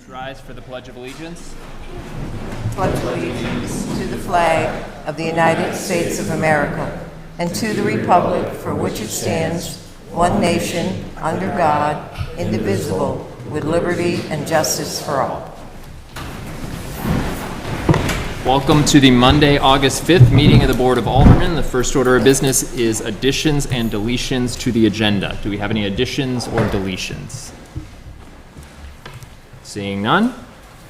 Rise for the Pledge of Allegiance. Pledge allegiance to the flag of the United States of America and to the republic for which it stands, one nation, under God, indivisible, with liberty and justice for all. Welcome to the Monday, August 5th meeting of the Board of Aldermen. The first order of business is additions and deletions to the agenda. Do we have any additions or deletions? Seeing none,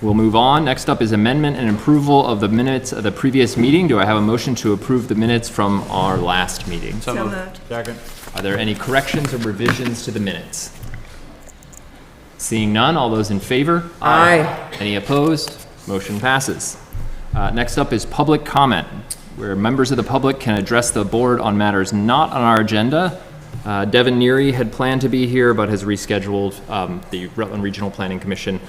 we'll move on. Next up is amendment and approval of the minutes of the previous meeting. Do I have a motion to approve the minutes from our last meeting? So moved. Second. Are there any corrections or revisions to the minutes? Seeing none, all those in favor? Aye. Any opposed? Motion passes. Next up is public comment, where members of the public can address the board on matters not on our agenda. Devin Neary had planned to be here, but has rescheduled the Rutland Regional Planning Commission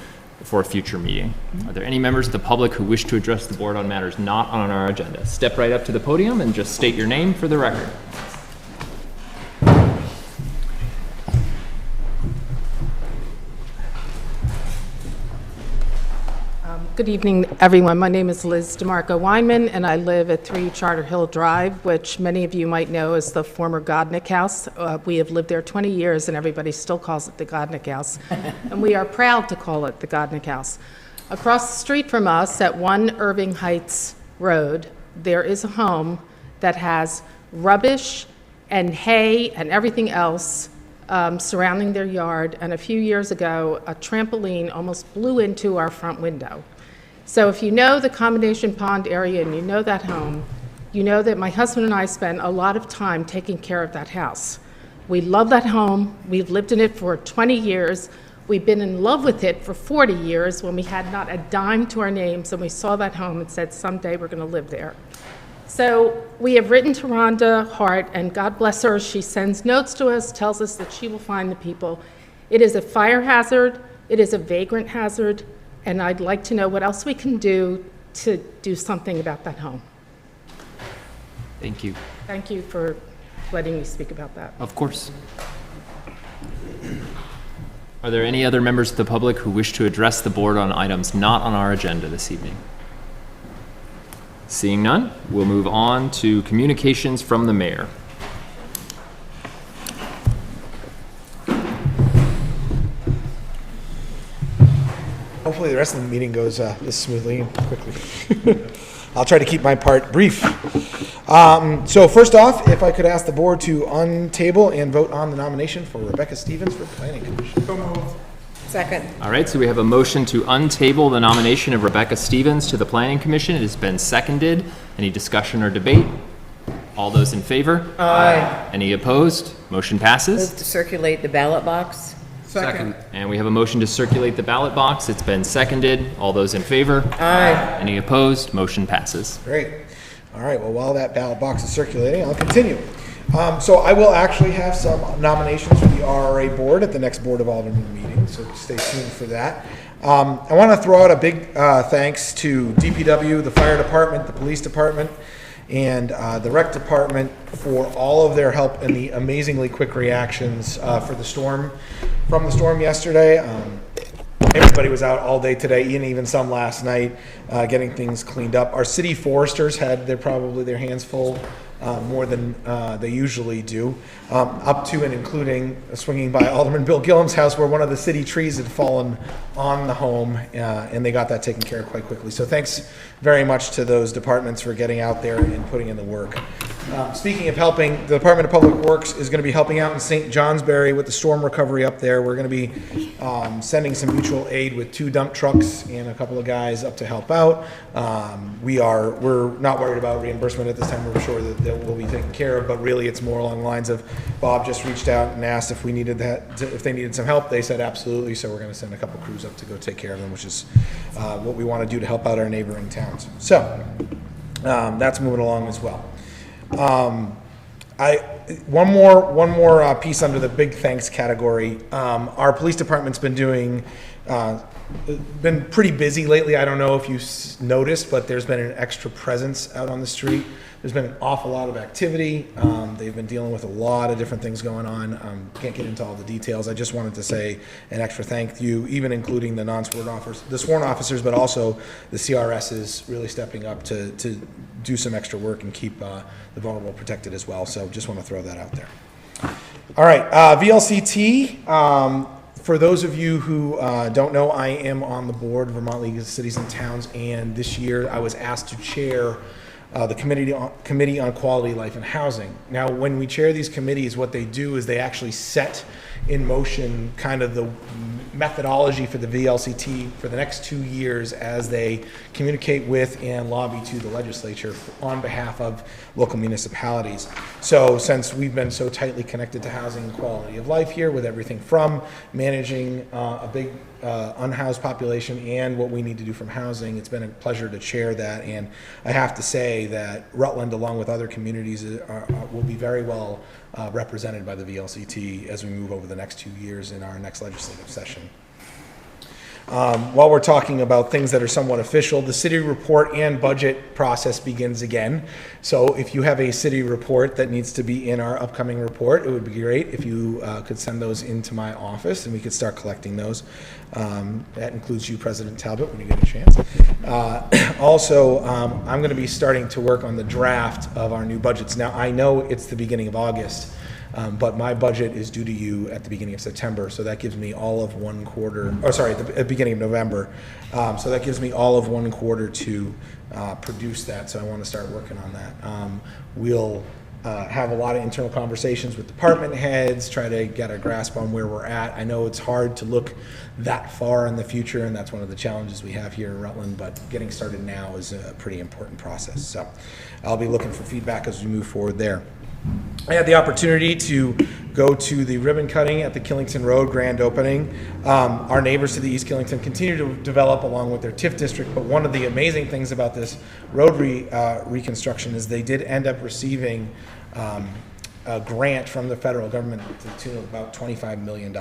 for a future meeting. Are there any members of the public who wish to address the board on matters not on our agenda? Step right up to the podium and just state your name for the record. Good evening, everyone. My name is Liz DeMarco Weinman, and I live at 3 Charter Hill Drive, which many of you might know as the former Godnick House. We have lived there 20 years, and everybody still calls it the Godnick House, and we are proud to call it the Godnick House. Across the street from us, at 1 Irving Heights Road, there is a home that has rubbish and hay and everything else surrounding their yard, and a few years ago, a trampoline almost blew into our front window. So if you know the Combination Pond area and you know that home, you know that my husband and I spent a lot of time taking care of that house. We love that home. We've lived in it for 20 years. We've been in love with it for 40 years when we had not a dime to our names, and we saw that home and said, someday we're going to live there. So we have written to Rhonda Hart, and God bless her, she sends notes to us, tells us that she will find the people. It is a fire hazard, it is a vagrant hazard, and I'd like to know what else we can do to do something about that home. Thank you. Thank you for letting me speak about that. Of course. Are there any other members of the public who wish to address the board on items not on our agenda this evening? Seeing none, we'll move on to communications from the mayor. Hopefully the rest of the meeting goes this smoothly and quickly. I'll try to keep my part brief. So first off, if I could ask the board to untable and vote on the nomination for Rebecca Stevens for Planning Commission. So moved. Second. All right, so we have a motion to untable the nomination of Rebecca Stevens to the Planning Commission. It has been seconded. Any discussion or debate? All those in favor? Aye. Any opposed? Motion passes. Move to circulate the ballot box. Second. And we have a motion to circulate the ballot box. It's been seconded. All those in favor? Aye. Any opposed? Motion passes. Great. All right, well, while that ballot box is circulating, I'll continue. So I will actually have some nominations for the RRA board at the next Board of Aldermen meeting, so stay tuned for that. I want to throw out a big thanks to DPW, the fire department, the police department, and the rec department for all of their help and the amazingly quick reactions for the storm, from the storm yesterday. Everybody was out all day today, and even some last night, getting things cleaned up. Our city foresters had probably their hands full, more than they usually do, up to and including swinging by Alderman Bill Gillum's house where one of the city trees had fallen on the home, and they got that taken care of quite quickly. So thanks very much to those departments for getting out there and putting in the work. Speaking of helping, the Department of Public Works is going to be helping out in St. Johnsbury with the storm recovery up there. We're going to be sending some mutual aid with 2 dump trucks and a couple of guys up to help out. We're not worried about reimbursement at this time. We're sure that will be taken care of, but really it's more along the lines of Bob just reached out and asked if we needed that, if they needed some help. They said absolutely, so we're going to send a couple crews up to go take care of them, which is what we want to do to help out our neighboring towns. So that's moving along as well. One more piece under the big thanks category. Our police department's been doing been pretty busy lately. I don't know if you noticed, but there's been an extra presence out on the street. There's been an awful lot of activity. They've been dealing with a lot of different things going on. Can't get into all the details. I just wanted to say an extra thank you, even including the sworn officers, but also the CRSs really stepping up to do some extra work and keep the vulnerable protected as well. So just want to throw that out there. All right, VLCT. For those of you who don't know, I am on the board of Vermont League of Cities and Towns, and this year I was asked to chair the Committee on Quality, Life, and Housing. Now, when we chair these committees, what they do is they actually set in motion kind of the methodology for the VLCT for the next 2 years as they communicate with and lobby to the legislature on behalf of local municipalities. So since we've been so tightly connected to housing and quality of life here, with everything from managing a big unhoused population and what we need to do from housing, it's been a pleasure to chair that. And I have to say that Rutland, along with other communities, will be very well represented by the VLCT as we move over the next 2 years in our next legislative session. While we're talking about things that are somewhat official, the city report and budget process begins again. So if you have a city report that needs to be in our upcoming report, it would be great if you could send those into my office and we could start collecting those. That includes you, President Talbot, when you get a chance. Also, I'm going to be starting to work on the draft of our new budgets. Now, I know it's the beginning of August, but my budget is due to you at the beginning of September, so that gives me all of 1 quarter, or sorry, at the beginning of November. So that gives me all of 1 quarter to produce that, so I want to start working on that. We'll have a lot of internal conversations with department heads, try to get a grasp on where we're at. I know it's hard to look that far in the future, and that's one of the challenges we have here in Rutland, but getting started now is a pretty important process. So I'll be looking for feedback as we move forward there. I had the opportunity to go to the ribbon cutting at the Killington Road grand opening. Our neighbors to the East Killington continue to develop along with their TIF district, but one of the amazing things about this road reconstruction is they did end up receiving a grant from the federal government to the tune of about $25 million.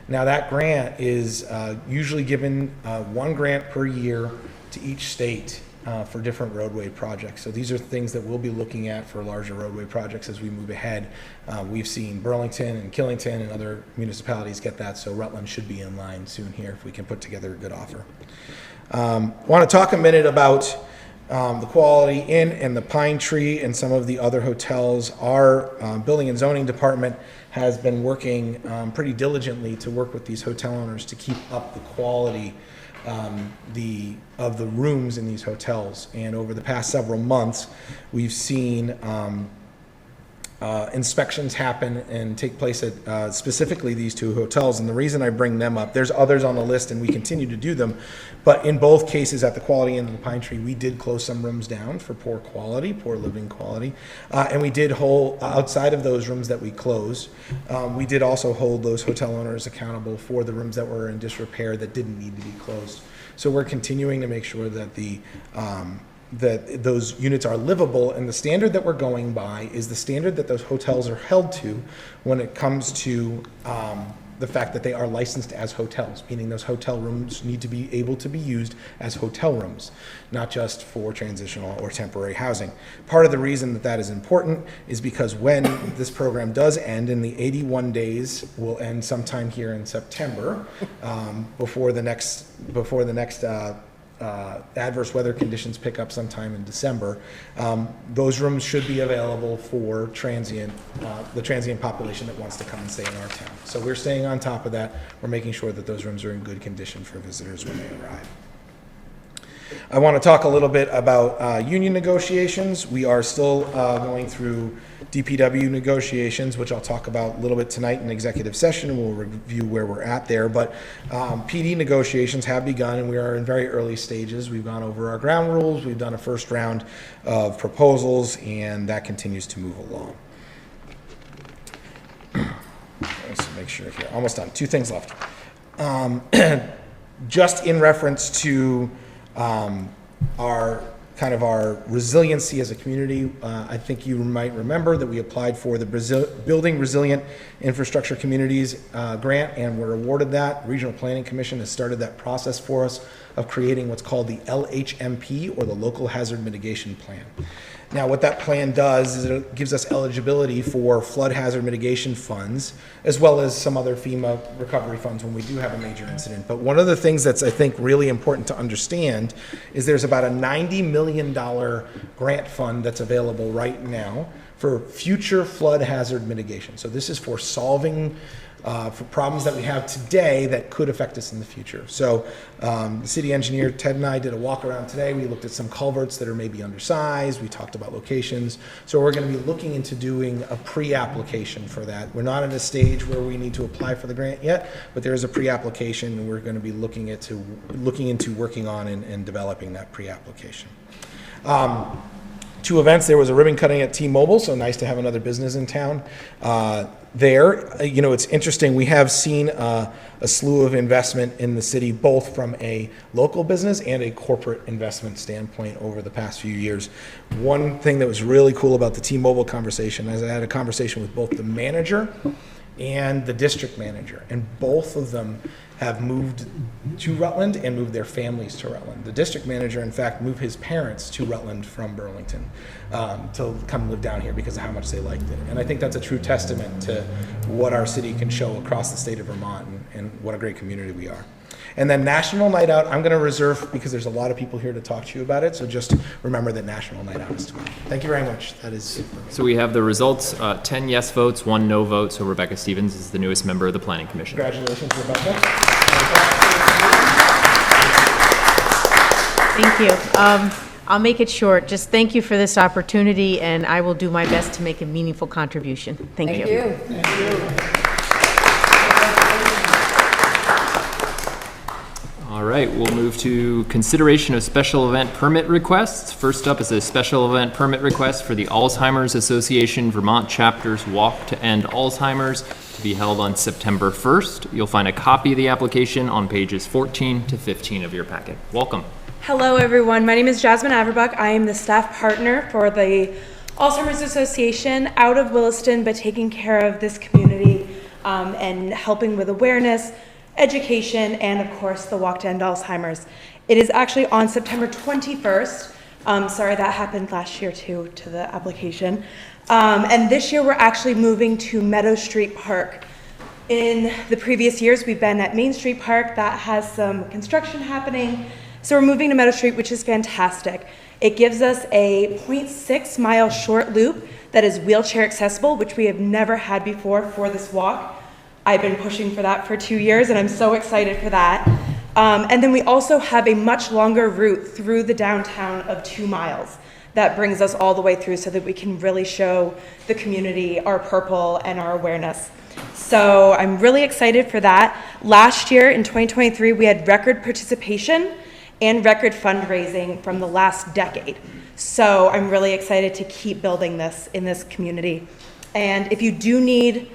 Now that grant is usually given 1 grant per year to each state for different roadway projects. So these are things that we'll be looking at for larger roadway projects as we move ahead. We've seen Burlington and Killington and other municipalities get that, so Rutland should be in line soon here if we can put together a good offer. Want to talk a minute about the Quality Inn and the Pine Tree and some of the other hotels. Our Building and Zoning Department has been working pretty diligently to work with these hotel owners to keep up the quality of the rooms in these hotels. And over the past several months, we've seen inspections happen and take place at specifically these 2 hotels. And the reason I bring them up, there's others on the list and we continue to do them, but in both cases at the Quality Inn and the Pine Tree, we did close some rooms down for poor quality, poor living quality. And we did hold, outside of those rooms that we closed, we did also hold those hotel owners accountable for the rooms that were in disrepair that didn't need to be closed. So we're continuing to make sure that that those units are livable, and the standard that we're going by is the standard that those hotels are held to when it comes to the fact that they are licensed as hotels, meaning those hotel rooms need to be able to be used as hotel rooms, not just for transitional or temporary housing. Part of the reason that that is important is because when this program does end, and the 81 days will end sometime here in September, before the next adverse weather conditions pick up sometime in December, those rooms should be available for the transient population that wants to come and stay in our town. So we're staying on top of that. We're making sure that those rooms are in good condition for visitors when they arrive. I want to talk a little bit about union negotiations. We are still going through DPW negotiations, which I'll talk about a little bit tonight in executive session, and we'll review where we're at there. But PD negotiations have begun, and we are in very early stages. We've gone over our ground rules. We've done a first round of proposals, and that continues to move along. Let's make sure here. Almost done. 2 things left. Just in reference to our kind of our resiliency as a community. I think you might remember that we applied for the Building Resilient Infrastructure Communities grant, and were awarded that. Regional Planning Commission has started that process for us of creating what's called the LHMP, or the Local Hazard Mitigation Plan. Now, what that plan does is it gives us eligibility for flood hazard mitigation funds, as well as some other FEMA recovery funds when we do have a major incident. But one of the things that's, I think, really important to understand is there's about a $90 million grant fund that's available right now for future flood hazard mitigation. So this is for solving for problems that we have today that could affect us in the future. So the city engineer, Ted, and I did a walk around today. We looked at some culverts that are maybe undersized. We talked about locations. So we're going to be looking into doing a pre-application for that. We're not at a stage where we need to apply for the grant yet, but there is a pre-application, and we're going to be looking into working on and developing that pre-application. Two events. There was a ribbon cutting at T-Mobile, so nice to have another business in town there. You know, it's interesting. We have seen a slew of investment in the city, both from a local business and a corporate investment standpoint over the past few years. One thing that was really cool about the T-Mobile conversation is I had a conversation with both the manager and the district manager, and both of them have moved to Rutland and moved their families to Rutland. The district manager, in fact, moved his parents to Rutland from Burlington to come live down here because of how much they liked it. And I think that's a true testament to what our city can show across the state of Vermont, and what a great community we are. And then National Night Out, I'm going to reserve because there's a lot of people here to talk to you about it. So just remember that National Night Out is tomorrow. Thank you very much. That is. So we have the results, 10 yes votes, 1 no vote. So Rebecca Stevens is the newest member of the Planning Commission. Congratulations, Rebecca. Thank you. I'll make it short. Just thank you for this opportunity, and I will do my best to make a meaningful contribution. Thank you. Thank you. All right, we'll move to consideration of special event permit requests. First up is a special event permit request for the Alzheimer's Association Vermont Chapter's Walk to End Alzheimer's to be held on September 1st. You'll find a copy of the application on pages 14 to 15 of your packet. Welcome. Hello, everyone. My name is Jasmine Averbach. I am the staff partner for the Alzheimer's Association out of Williston, but taking care of this community and helping with awareness, education, and of course the Walk to End Alzheimer's. It is actually on September 21st. Sorry, that happened last year too, to the application. And this year we're actually moving to Meadow Street Park. In the previous years, we've been at Main Street Park. That has some construction happening. So we're moving to Meadow Street, which is fantastic. It gives us a 0.6 mile short loop that is wheelchair accessible, which we have never had before for this walk. I've been pushing for that for 2 years, and I'm so excited for that. And then we also have a much longer route through the downtown of 2 miles that brings us all the way through so that we can really show the community our purple and our awareness. So I'm really excited for that. Last year in 2023, we had record participation and record fundraising from the last decade. So I'm really excited to keep building this in this community. And if you do need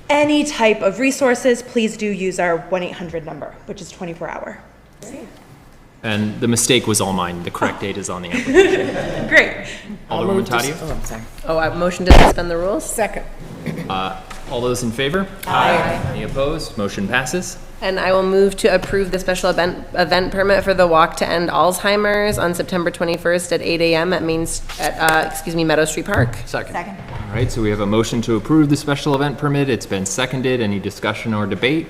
any type of resources, please do use our 1-800 number, which is 24-hour. And the mistake was all mine. The correct date is on the application. Great. Alderman Taddeo? Oh, I'm sorry. Oh, I motion to suspend the rules? Second. All those in favor? Aye. Any opposed? Motion passes. And I will move to approve the special event permit for the Walk to End Alzheimer's on September 21st at 8 a.m. at Meadow Street Park. Second. All right, so we have a motion to approve the special event permit. It's been seconded. Any discussion or debate?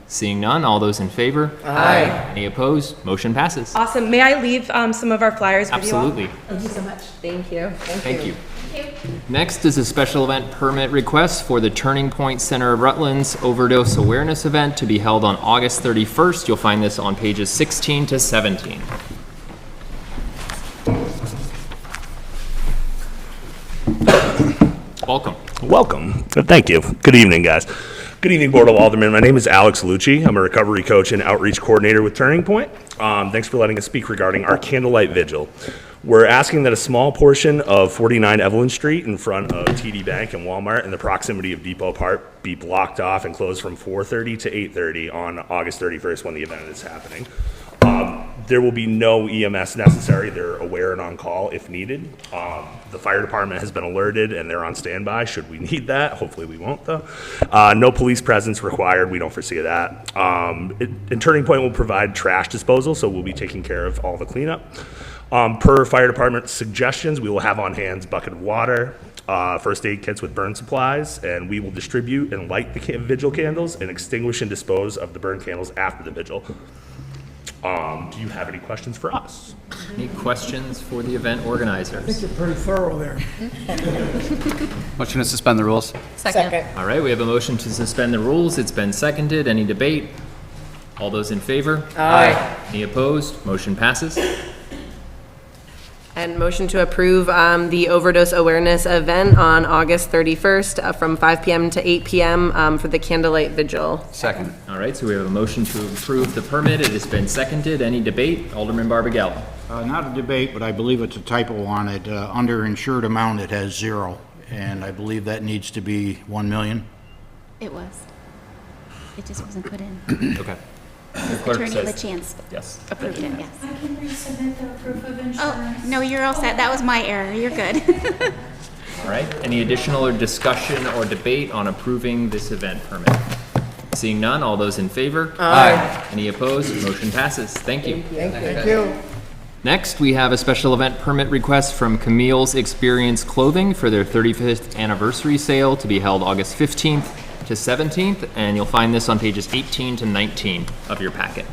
Seeing none, all those in favor? Aye. Any opposed? Motion passes. Awesome. May I leave some of our flyers with you all? Absolutely. Thank you so much. Thank you. Thank you. Next is a special event permit request for the Turning Point Center of Rutland's Overdose Awareness Event to be held on August 31st. You'll find this on pages 16 to 17. Welcome. Welcome. Thank you. Good evening, guys. Good evening, Board of Aldermen. My name is Alex Lucci. I'm a recovery coach and outreach coordinator with Turning Point. Thanks for letting us speak regarding our Candlelight Vigil. We're asking that a small portion of 49 Evelyn Street in front of TD Bank and Walmart in the proximity of Depot Park be blocked off and closed from 4:30 to 8:30 on August 31st when the event is happening. There will be no EMS necessary. They're aware and on call if needed. The fire department has been alerted and they're on standby should we need that. Hopefully we won't though. No police presence required. We don't foresee that. And Turning Point will provide trash disposal, so we'll be taking care of all the cleanup. Per fire department suggestions, we will have on hand bucket of water, first aid kits with burn supplies, and we will distribute and light the vigil candles and extinguish and dispose of the burn candles after the vigil. Do you have any questions for us? Any questions for the event organizers? You're pretty thorough there. Motion to suspend the rules. Second. All right, we have a motion to suspend the rules. It's been seconded. Any debate? All those in favor? Aye. Any opposed? Motion passes. And motion to approve the overdose awareness event on August 31st from 5 p.m. to 8 p.m. For the Candlelight Vigil. Second. All right, so we have a motion to approve the permit. It has been seconded. Any debate? Alderman Barbagel. Not a debate, but I believe it's a typo on it. Under insured amount, it has 0, and I believe that needs to be 1 million. It was. It just wasn't put in. Okay. Attorney LaChance Yes. approved it, yes. I can resubmit the proof of insurance. Oh, no, you're all set. That was my error. You're good. All right, any additional or discussion or debate on approving this event permit? Seeing none, all those in favor? Aye. Any opposed? Motion passes. Thank you. Thank you. Next, we have a special event permit request from Camilles Experience Clothing for their 35th anniversary sale to be held August 15th to 17th, and you'll find this on pages 18 to 19 of your packet.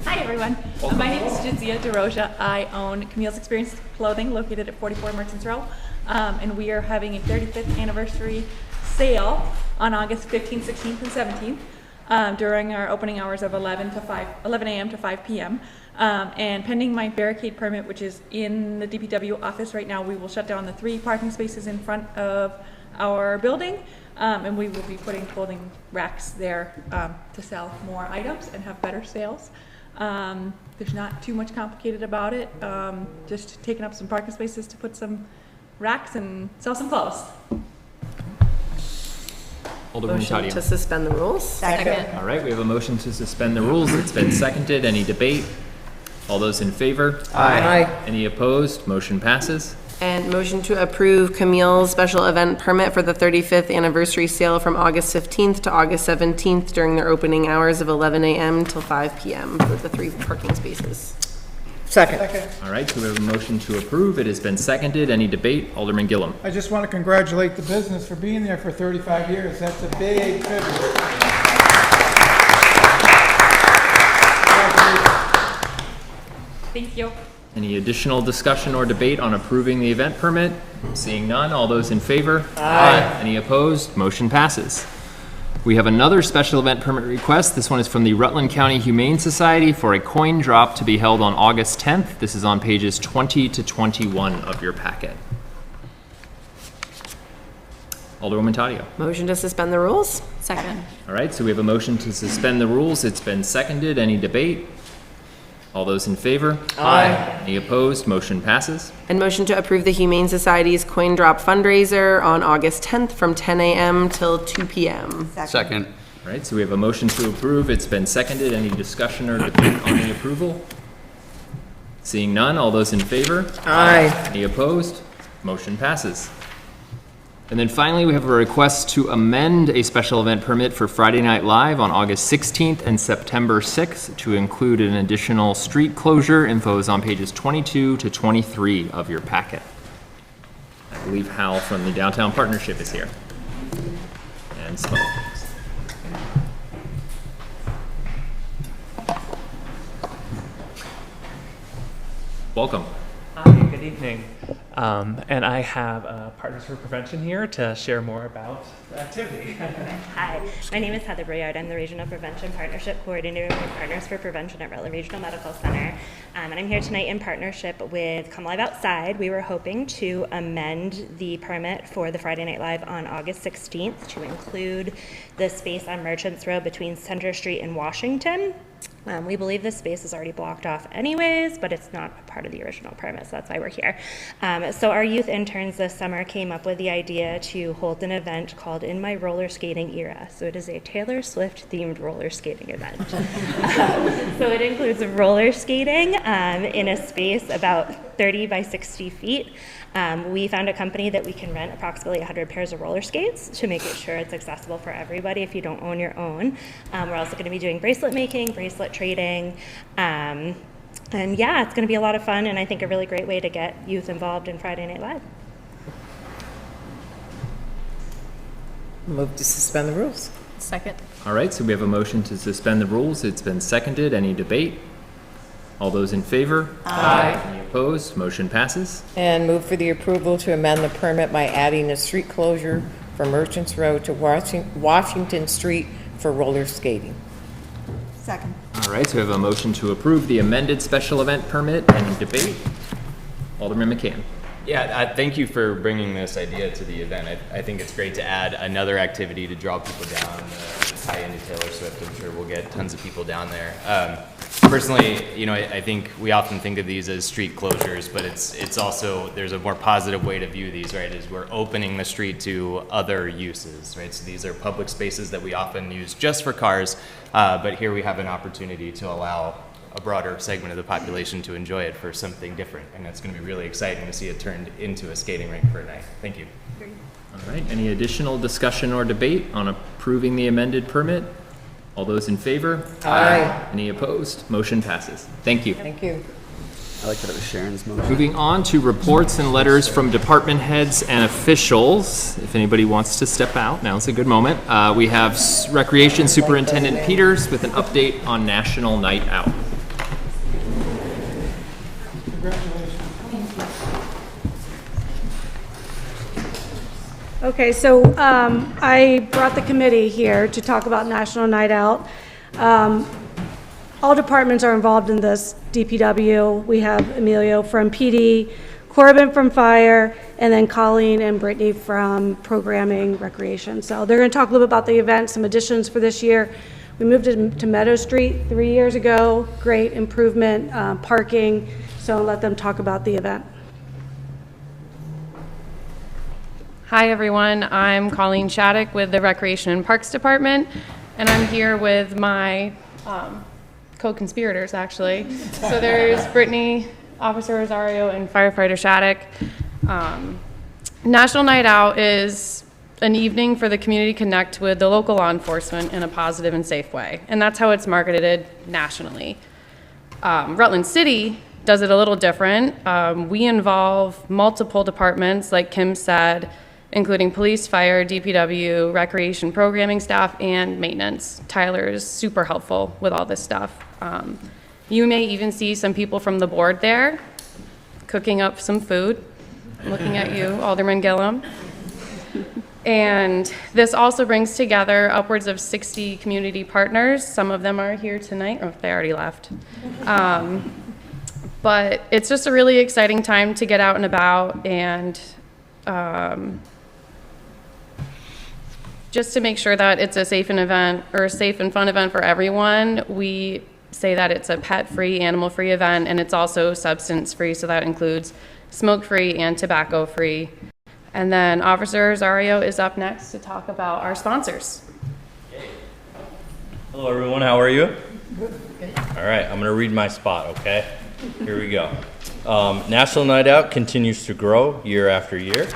Hi, everyone. My name is Jadzia DeRoja. I own Camilles Experience Clothing located at 44 Merchants Row, and we are having a 35th anniversary sale on August 15th, 16th, and 17th during our opening hours of 11 a.m. to 5 p.m. And pending my barricade permit, which is in the DPW office right now, we will shut down the 3 parking spaces in front of our building, and we will be putting clothing racks there to sell more items and have better sales. There's not too much complicated about it, just taking up some parking spaces to put some racks and sell some clothes. Alderman Motion Taddeo. to suspend the rules. Second. All right, we have a motion to suspend the rules. It's been seconded. Any debate? All those in favor? Aye. Any opposed? Motion passes. And motion to approve Camille's special event permit for the 35th anniversary sale from August 15th to August 17th during their opening hours of 11 a.m. till 5 p.m. for the 3 parking spaces. Second. All right, so we have a motion to approve. It has been seconded. Any debate? Alderman Gillum. I just want to congratulate the business for being there for 35 years. That's a big tribute. Thank you. Any additional discussion or debate on approving the event permit? Seeing none, all those in favor? Aye. Any opposed? Motion passes. We have another special event permit request. This one is from the Rutland County Humane Society for a coin drop to be held on August 10th. This is on pages 20 to 21 of your packet. Alderwoman Taddeo. Motion to suspend the rules. Second. All right, so we have a motion to suspend the rules. It's been seconded. Any debate? All those in favor? Aye. Any opposed? Motion passes. And motion to approve the Humane Society's coin drop fundraiser on August 10th from 10 a.m. till 2 p.m. Second. All right, so we have a motion to approve. It's been seconded. Any discussion or debate on the approval? Seeing none, all those in favor? Aye. Any opposed? Motion passes. And then finally, we have a request to amend a special event permit for Friday Night Live on August 16th and September 6th to include an additional street closure. Info is on pages 22 to 23 of your packet. I believe Hal from the Downtown Partnership is here. And some other things. Welcome. Hi, good evening. And I have Partners for Prevention here to share more about the activity. Hi, my name is Heather Briard. I'm the Regional Prevention Partnership Coordinator with Partners for Prevention at Rutland Regional Medical Center. And I'm here tonight in partnership with Come Live Outside. We were hoping to amend the permit for the Friday Night Live on August 16th to include the space on Merchants Row between Center Street and Washington. We believe this space is already blocked off anyways, but it's not a part of the original permit, so that's why we're here. So our youth interns this summer came up with the idea to hold an event called In My Roller Skating Era. So it is a Taylor Swift themed roller skating event. So it includes roller skating in a space about 30 by 60 feet. We found a company that we can rent approximately 100 pairs of roller skates to make it sure it's accessible for everybody if you don't own your own. We're also going to be doing bracelet making, bracelet trading, and yeah, it's going to be a lot of fun, and I think a really great way to get youth involved in Friday Night Live. Move to suspend the rules. Second. All right, so we have a motion to suspend the rules. It's been seconded. Any debate? All those in favor? Aye. Any opposed? Motion passes. And move for the approval to amend the permit by adding a street closure from Merchants Road to Washington Street for roller skating. Second. All right, so we have a motion to approve the amended special event permit. Any debate? Alderman McCann. Yeah, thank you for bringing this idea to the event. I think it's great to add another activity to draw people down, tie into Taylor Swift. I'm sure we'll get tons of people down there. Personally, you know, I think we often think of these as street closures, but it's also, there's a more positive way to view these, right, is we're opening the street to other uses, right? So these are public spaces that we often use just for cars, but here we have an opportunity to allow a broader segment of the population to enjoy it for something different, and it's going to be really exciting to see it turned into a skating rink for a night. Thank you. All right, any additional discussion or debate on approving the amended permit? All those in favor? Aye. Any opposed? Motion passes. Thank you. Thank you. I like that it was Sharon's motion. Moving on to reports and letters from department heads and officials. If anybody wants to step out, now's a good moment. We have Recreation Superintendent Peters with an update on National Night Out. Okay, so I brought the committee here to talk about National Night Out. All departments are involved in this. DPW, we have Emilio from PD, Corbin from Fire, and then Colleen and Brittany from Programming Recreation. So they're going to talk a little bit about the event, some additions for this year. We moved it to Meadow Street 3 years ago. Great improvement, parking. So I'll let them talk about the event. Hi everyone, I'm Colleen Shattuck with the Recreation and Parks Department, and I'm here with my co-conspirators actually. So there's Brittany, Officer Rosario, and Firefighter Shattuck. National Night Out is an evening for the community to connect with the local law enforcement in a positive and safe way, and that's how it's marketed nationally. Rutland City does it a little different. We involve multiple departments, like Kim said, including police, fire, DPW, recreation programming staff, and maintenance. Tyler is super helpful with all this stuff. You may even see some people from the board there cooking up some food. I'm looking at you, Alderman Gillum. And this also brings together upwards of 60 community partners. Some of them are here tonight, or they already left. But it's just a really exciting time to get out and about, and just to make sure that it's a safe and fun event for everyone. We say that it's a pet-free, animal-free event, and it's also substance-free, so that includes smoke-free and tobacco-free. And then Officer Rosario is up next to talk about our sponsors. Hello everyone, how are you? All right, I'm gonna read my spot, okay? Here we go. National Night Out continues to grow year after year.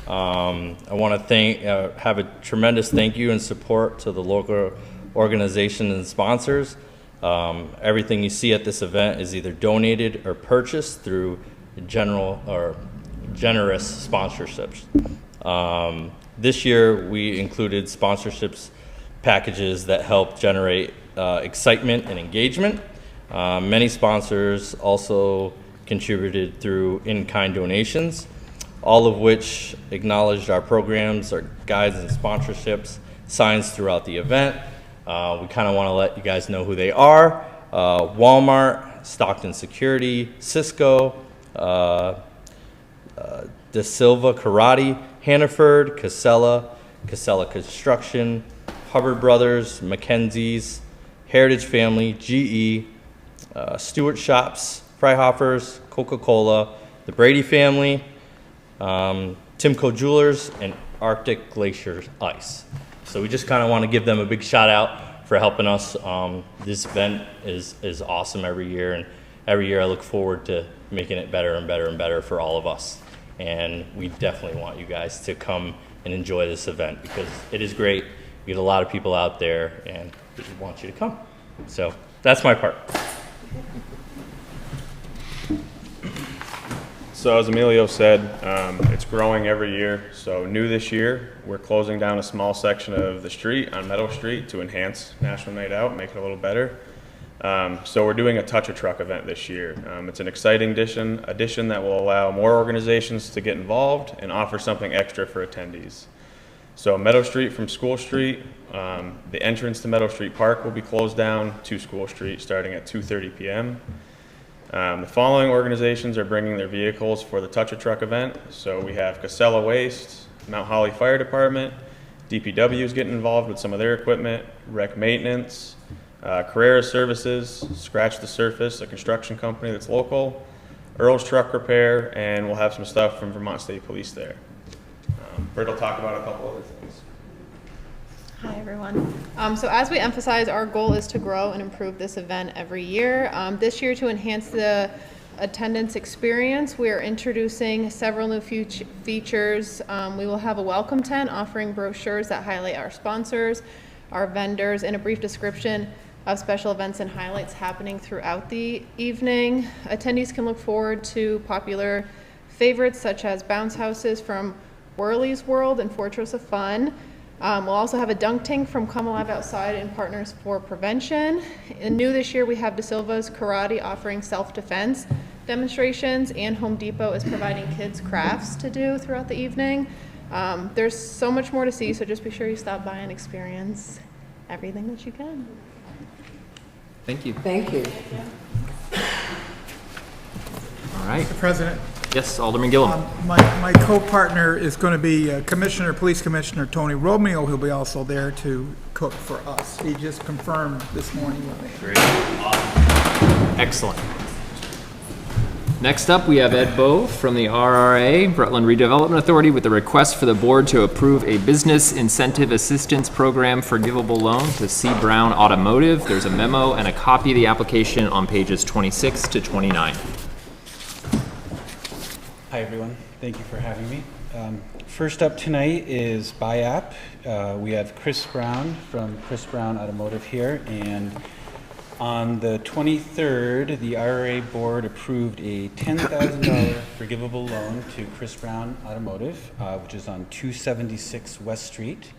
I want to have a tremendous thank you and support to the local organizations and sponsors. Everything you see at this event is either donated or purchased through generous sponsorships. This year we included sponsorships packages that help generate excitement and engagement. Many sponsors also contributed through in-kind donations, all of which acknowledged our programs, our guides and sponsorships, signs throughout the event. We kind of want to let you guys know who they are. Walmart, Stockton Security, Cisco, De Silva Karate, Hannaford, Casella Construction, Hubbard Brothers, Mackenzie's, Heritage Family, GE, Stewart Shops, Freihoffers, Coca-Cola, the Brady Family, Timco Jewelers, and Arctic Glacier Ice. So we just kind of want to give them a big shout out for helping us. This event is awesome every year, and every year I look forward to making it better and better and better for all of us. And we definitely want you guys to come and enjoy this event because it is great. We get a lot of people out there, and we just want you to come. So that's my part. So as Emilio said, it's growing every year. So new this year, we're closing down a small section of the street on Meadow Street to enhance National Night Out, make it a little better. So we're doing a Touch a Truck event this year. It's an exciting addition that will allow more organizations to get involved and offer something extra for attendees. So Meadow Street from School Street, the entrance to Meadow Street Park will be closed down to School Street starting at 2:30 p.m. The following organizations are bringing their vehicles for the Touch a Truck event. So we have Casella Waste, Mount Holly Fire Department, DPW is getting involved with some of their equipment, Rec Maintenance, Carrera Services, Scratch the Surface, a construction company that's local, Earl's Truck Repair, and we'll have some stuff from Vermont State Police there. Bert will talk about a couple other things. Hi, everyone. So as we emphasize, our goal is to grow and improve this event every year. This year, to enhance the attendance experience, we are introducing several new features. We will have a welcome tent offering brochures that highlight our sponsors, our vendors, and a brief description of special events and highlights happening throughout the evening. Attendees can look forward to popular favorites such as bounce houses from Whirly's World and Fortress of Fun. We'll also have a dunk tank from Camilles Outside and Partners for Prevention. And new this year, we have De Silva's Karate offering self-defense demonstrations, and Home Depot is providing kids crafts to do throughout the evening. There's so much more to see, so just be sure you stop by and experience everything that you can. Thank you. Thank you. All right. Mr. President. Yes, Alderman Gillum. My co-partner is going to be Police Commissioner Tony Romeo. He'll be also there to cook for us. He just confirmed this morning with me. Great. Excellent. Next up, we have Ed Bowe from the RRA, Rutland Redevelopment Authority, with a request for the board to approve a business incentive assistance program forgivable loan to C. Brown Automotive. There's a memo and a copy of the application on pages 26 to 29. Hi, everyone. Thank you for having me. First up tonight is BuyApp. We have Chris Brown from Chris Brown Automotive here, and on the 23rd, the RRA board approved a $10,000 forgivable loan to Chris Brown Automotive, which is on 276 West Street.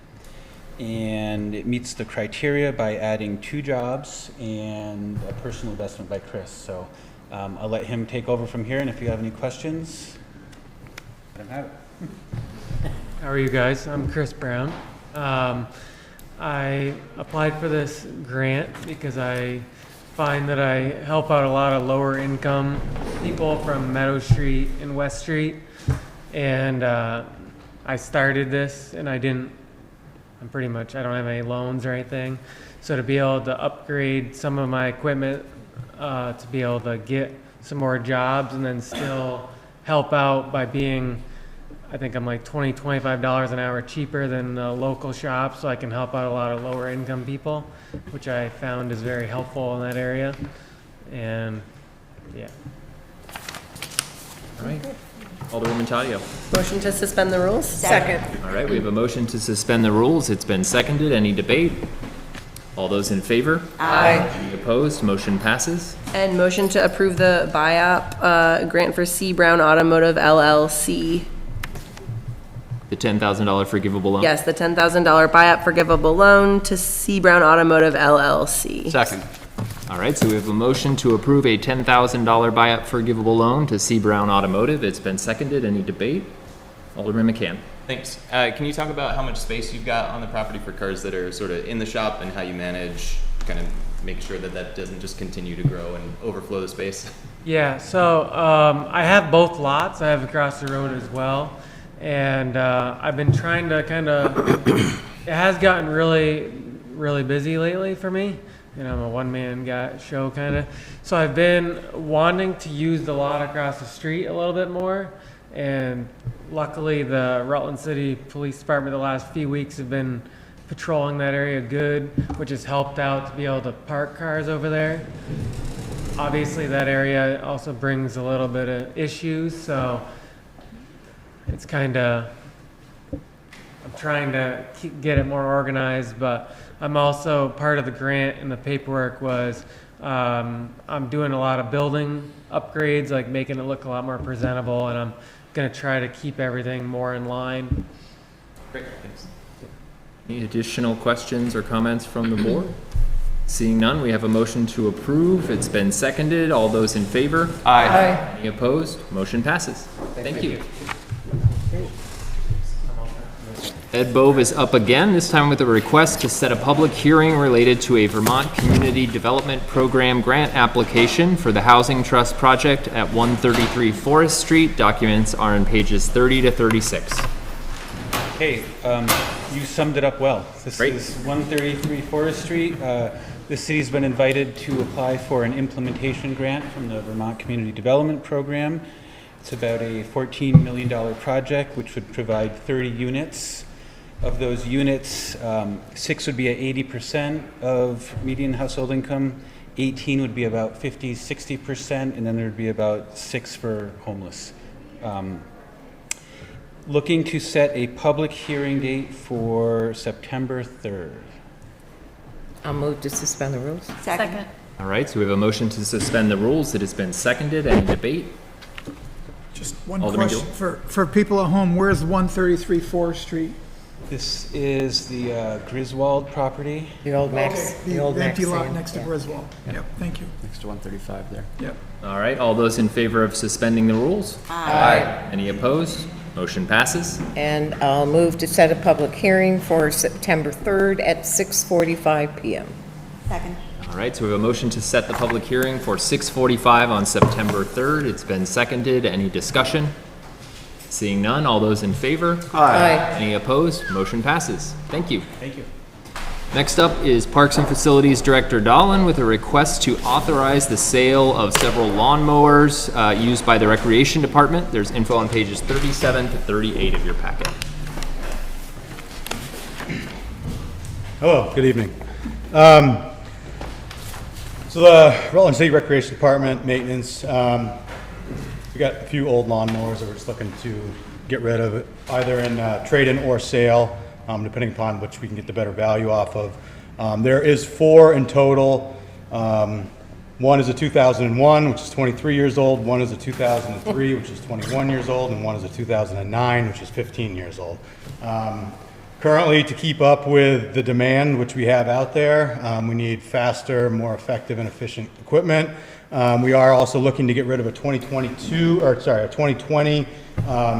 And it meets the criteria by adding 2 jobs and a personal investment by Chris. So I'll let him take over from here, and if you have any questions, let him have it. How are you guys? I'm Chris Brown. I applied for this grant because I find that I help out a lot of lower income people from Meadow Street and West Street. And I started this and I don't have any loans or anything. So to be able to upgrade some of my equipment, to be able to get some more jobs and then still help out by being, I think I'm like $20, $25 an hour cheaper than the local shop, so I can help out a lot of lower income people, which I found is very helpful in that area. And yeah. All right. Alderwoman Taddeo. Motion to suspend the rules? Second. All right, we have a motion to suspend the rules. It's been seconded. Any debate? All those in favor? Aye. Any opposed? Motion passes. And motion to approve the BuyApp grant for C. Brown Automotive LLC. The $10,000 forgivable loan? Yes, the $10,000 BuyApp forgivable loan to C. Brown Automotive LLC. Second. All right, so we have a motion to approve a $10,000 BuyApp forgivable loan to C. Brown Automotive. It's been seconded. Any debate? Alderman McCann. Thanks. Can you talk about how much space you've got on the property for cars that are sort of in the shop and how you manage kind of make sure that that doesn't just continue to grow and overflow the space? Yeah, so I have both lots. I have across the road as well. And I've been trying to kind of, it has gotten really, really busy lately for me. I'm a one-man show kind of. So I've been wanting to use the lot across the street a little bit more, and luckily the Rutland City Police Department the last few weeks have been patrolling that area good, which has helped out to be able to park cars over there. Obviously that area also brings a little bit of issues, so it's kind of, I'm trying to get it more organized, but I'm also, part of the grant and the paperwork was, I'm doing a lot of building upgrades, like making it look a lot more presentable, and I'm going to try to keep everything more in line. Great, thanks. Any additional questions or comments from the board? Seeing none, we have a motion to approve. It's been seconded. All those in favor? Aye. Any opposed? Motion passes. Thank you. Ed Bove is up again, this time with a request to set a public hearing related to a Vermont Community Development Program grant application for the Housing Trust project at 133 Forest Street. Documents are on pages 30 to 36. Okay, you summed it up well. This is 133 Forest Street. The city's been invited to apply for an implementation grant from the Vermont Community Development Program. It's about a $14 million project which would provide 30 units. Of those units, 6 would be at 80% of median household income, 18 would be about 50, 60%, and then there'd be about 6 for homeless. Looking to set a public hearing date for September 3rd. I'll move to suspend the rules. Second. All right, so we have a motion to suspend the rules. It has been seconded. Any debate? Just one Alderman question Gill. for people at home. Where's 133 Forest Street? This is the Griswold property. The old Max. The old empty lot Maxine, next to yeah. Griswold. Yep, thank you. Next to 135 there. Yep. All right, all those in favor of suspending the rules? Aye. Any opposed? Motion passes. And I'll move to set a public hearing for September 3rd at 6:45 PM. Second. All right, so we have a motion to set the public hearing for 6:45 on September 3rd. It's been seconded. Any discussion? Seeing none, all those in favor? Aye. Any opposed? Motion passes. Thank you. Thank you. Next up is Parks and Facilities Director Dahlin with a request to authorize the sale of several lawnmowers used by the Recreation Department. There's info on pages 37 to 38 of your packet. Hello, good evening. So the Rutland City Recreation Department maintenance, we got a few old lawnmowers that we're just looking to get rid of, either in trade-in or sale, depending upon which we can get the better value off of. There is 4 in total. One is a 2001, which is 23 years old. One is a 2003, which is 21 years old. And one is a 2009, which is 15 years old. Currently, to keep up with the demand which we have out there, we need faster, more effective and efficient equipment. We are also looking to get rid of a 2020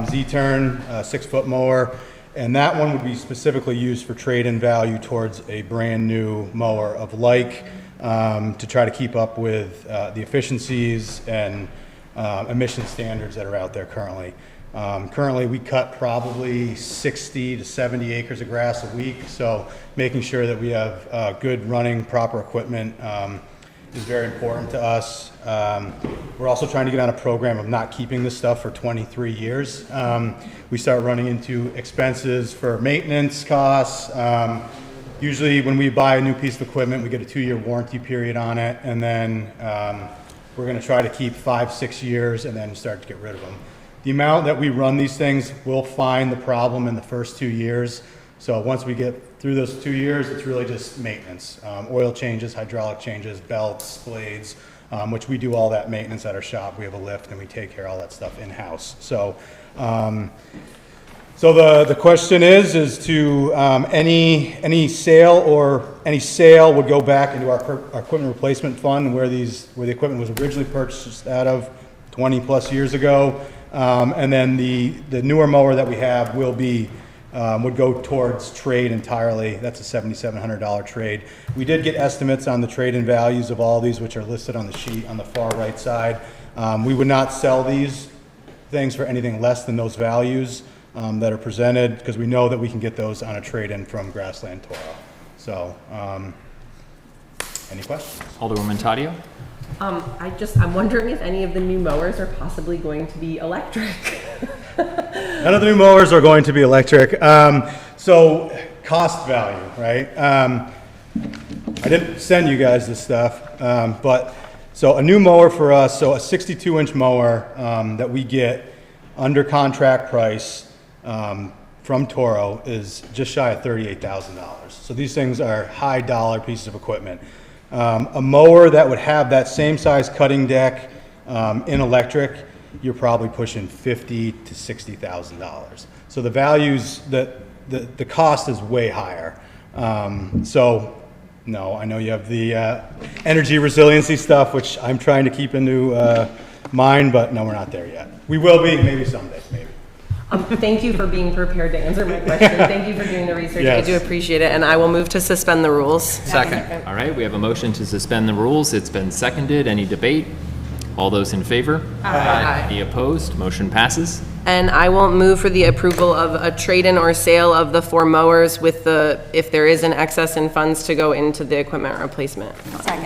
Z-Turn 6-foot mower, and that one would be specifically used for trade-in value towards a brand new mower of like, to try to keep up with the efficiencies and emission standards that are out there currently. Currently, we cut probably 60 to 70 acres of grass a week, so making sure that we have good running, proper equipment is very important to us. We're also trying to get on a program of not keeping this stuff for 23 years. We start running into expenses for maintenance costs. Usually when we buy a new piece of equipment, we get a 2-year warranty period on it, and then we're going to try to keep 5-6 years and then start to get rid of them. The amount that we run these things will find the problem in the first 2 years. So once we get through those 2 years, it's really just maintenance. Oil changes, hydraulic changes, belts, blades, which we do all that maintenance at our shop. We have a lift and we take care of all that stuff in-house. So the question is to any sale would go back into our equipment replacement fund where the equipment was originally purchased out of 20 plus years ago. And then the newer mower that we have will be would go towards trade entirely. That's a $7,700 trade. We did get estimates on the trade-in values of all these, which are listed on the sheet on the far right side. We would not sell these things for anything less than those values that are presented, because we know that we can get those on a trade-in from Grassland Toro. So Any questions? Alderwoman Taddeo? I'm wondering if any of the new mowers are possibly going to be electric. None of the new mowers are going to be electric. So cost value, right? I didn't send you guys this stuff, but so a new mower for us, so a 62-inch mower that we get under contract price from Toro is just shy of $38,000. So these things are high dollar pieces of equipment. A mower that would have that same size cutting deck in electric, you're probably pushing $50,000 to $60,000. So the values, the cost is way higher. So no, I know you have the energy resiliency stuff, which I'm trying to keep into mind, but no, we're not there yet. We will be, maybe someday, maybe. Thank you for being prepared to answer my question. Thank you for doing the research. Yes. I do appreciate it, and I will move to suspend the rules. Second. All right, we have a motion to suspend the rules. It's been seconded. Any debate? All those in favor? Aye. Any opposed? Motion passes. And I will move for the approval of a trade-in or sale of the 4 mowers with if there is an excess in funds to go into the equipment replacement.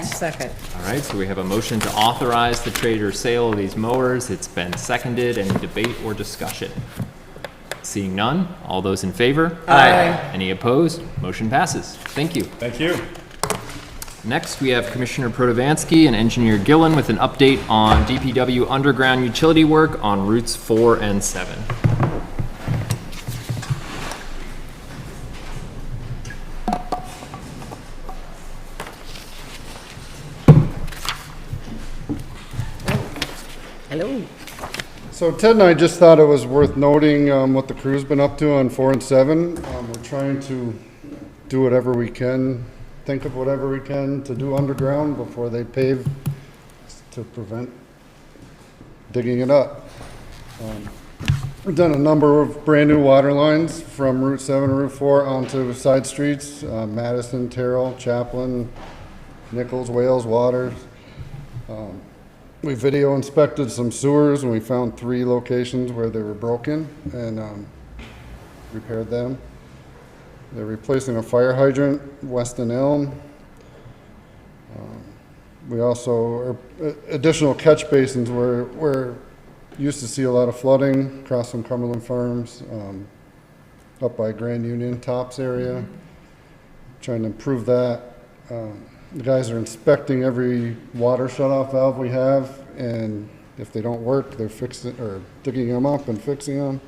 Second. All right, so we have a motion to authorize the trade or sale of these mowers. It's been seconded. Any debate or discussion? Seeing none, all those in favor? Aye. Any opposed? Motion passes. Thank you. Thank you. Next, we have Commissioner Protovansky and Engineer Gillen with an update on DPW underground utility work on routes 4 and 7. Hello. So Ted and I just thought it was worth noting what the crew's been up to on 4 and 7. We're trying to do whatever we can, think of whatever we can to do underground before they pave to prevent digging it up. We've done a number of brand new water lines from Route 7 and Route 4 onto side streets, Madison, Terrell, Chaplin, Nichols, Wales, Waters. We video inspected some sewers and we found 3 locations where they were broken and repaired them. They're replacing a fire hydrant, Weston Elm. We also, additional catch basins where used to see a lot of flooding across from Cumberland Farms, up by Grand Union Tops area. Trying to improve that. The guys are inspecting every water shutoff valve we have, and if they don't work, they're fixing or digging them up and fixing them.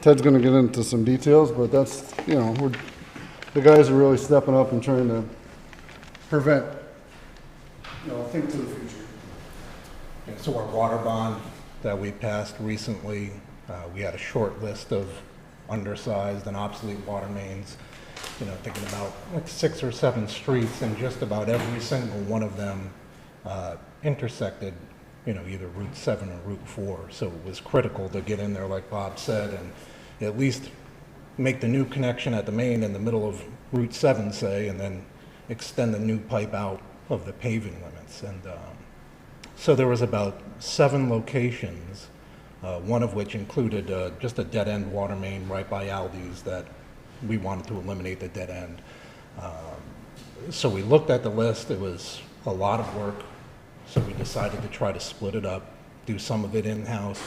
Ted's going to get into some details, but that's, the guys are really stepping up and trying to prevent, think to the future. Yeah, so our water bond that we passed recently, we had a short list of undersized and obsolete water mains, thinking about like 6 or 7 streets, and just about every single one of them intersected either Route 7 or Route 4. So it was critical to get in there, like Bob said, and at least make the new connection at the main in the middle of Route 7, say, and then extend the new pipe out of the paving limits. And so there was about 7 locations, one of which included just a dead-end water main right by Aldi's that we wanted to eliminate the dead end. So we looked at the list. It was a lot of work. So we decided to try to split it up, do some of it in-house,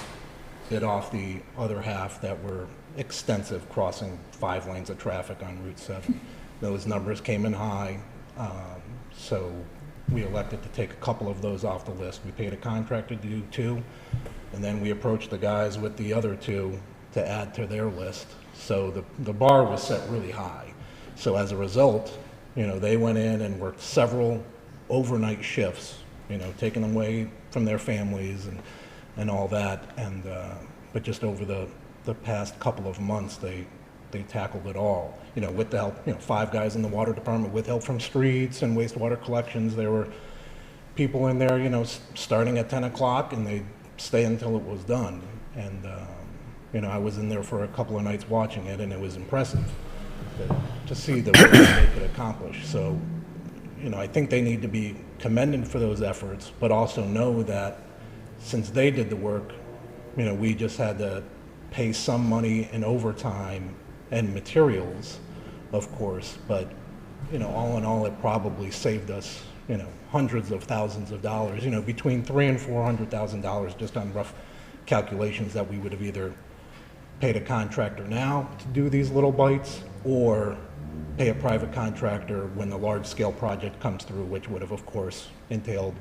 bid off the other half that were extensive, crossing 5 lanes of traffic on Route 7. Those numbers came in high, so we elected to take a couple of those off the list. We paid a contractor to do 2, and then we approached the guys with the other 2 to add to their list. So the bar was set really high. So as a result, they went in and worked several overnight shifts, taking them away from their families and all that. And but just over the past couple of months, they tackled it all. With the help, 5 guys in the water department with help from streets and wastewater collections. There were people in there, starting at 10 o'clock, and they'd stay until it was done. And I was in there for a couple of nights watching it, and it was impressive to see the work that they could accomplish. So, I think they need to be commended for those efforts, but also know that since they did the work, we just had to pay some money in overtime and materials, of course, but all in all, it probably saved us, hundreds of thousands of dollars, between $300,000 and $400,000 just on rough calculations that we would have either paid a contractor now to do these little bites or pay a private contractor when the large-scale project comes through, which would have, of course, entailed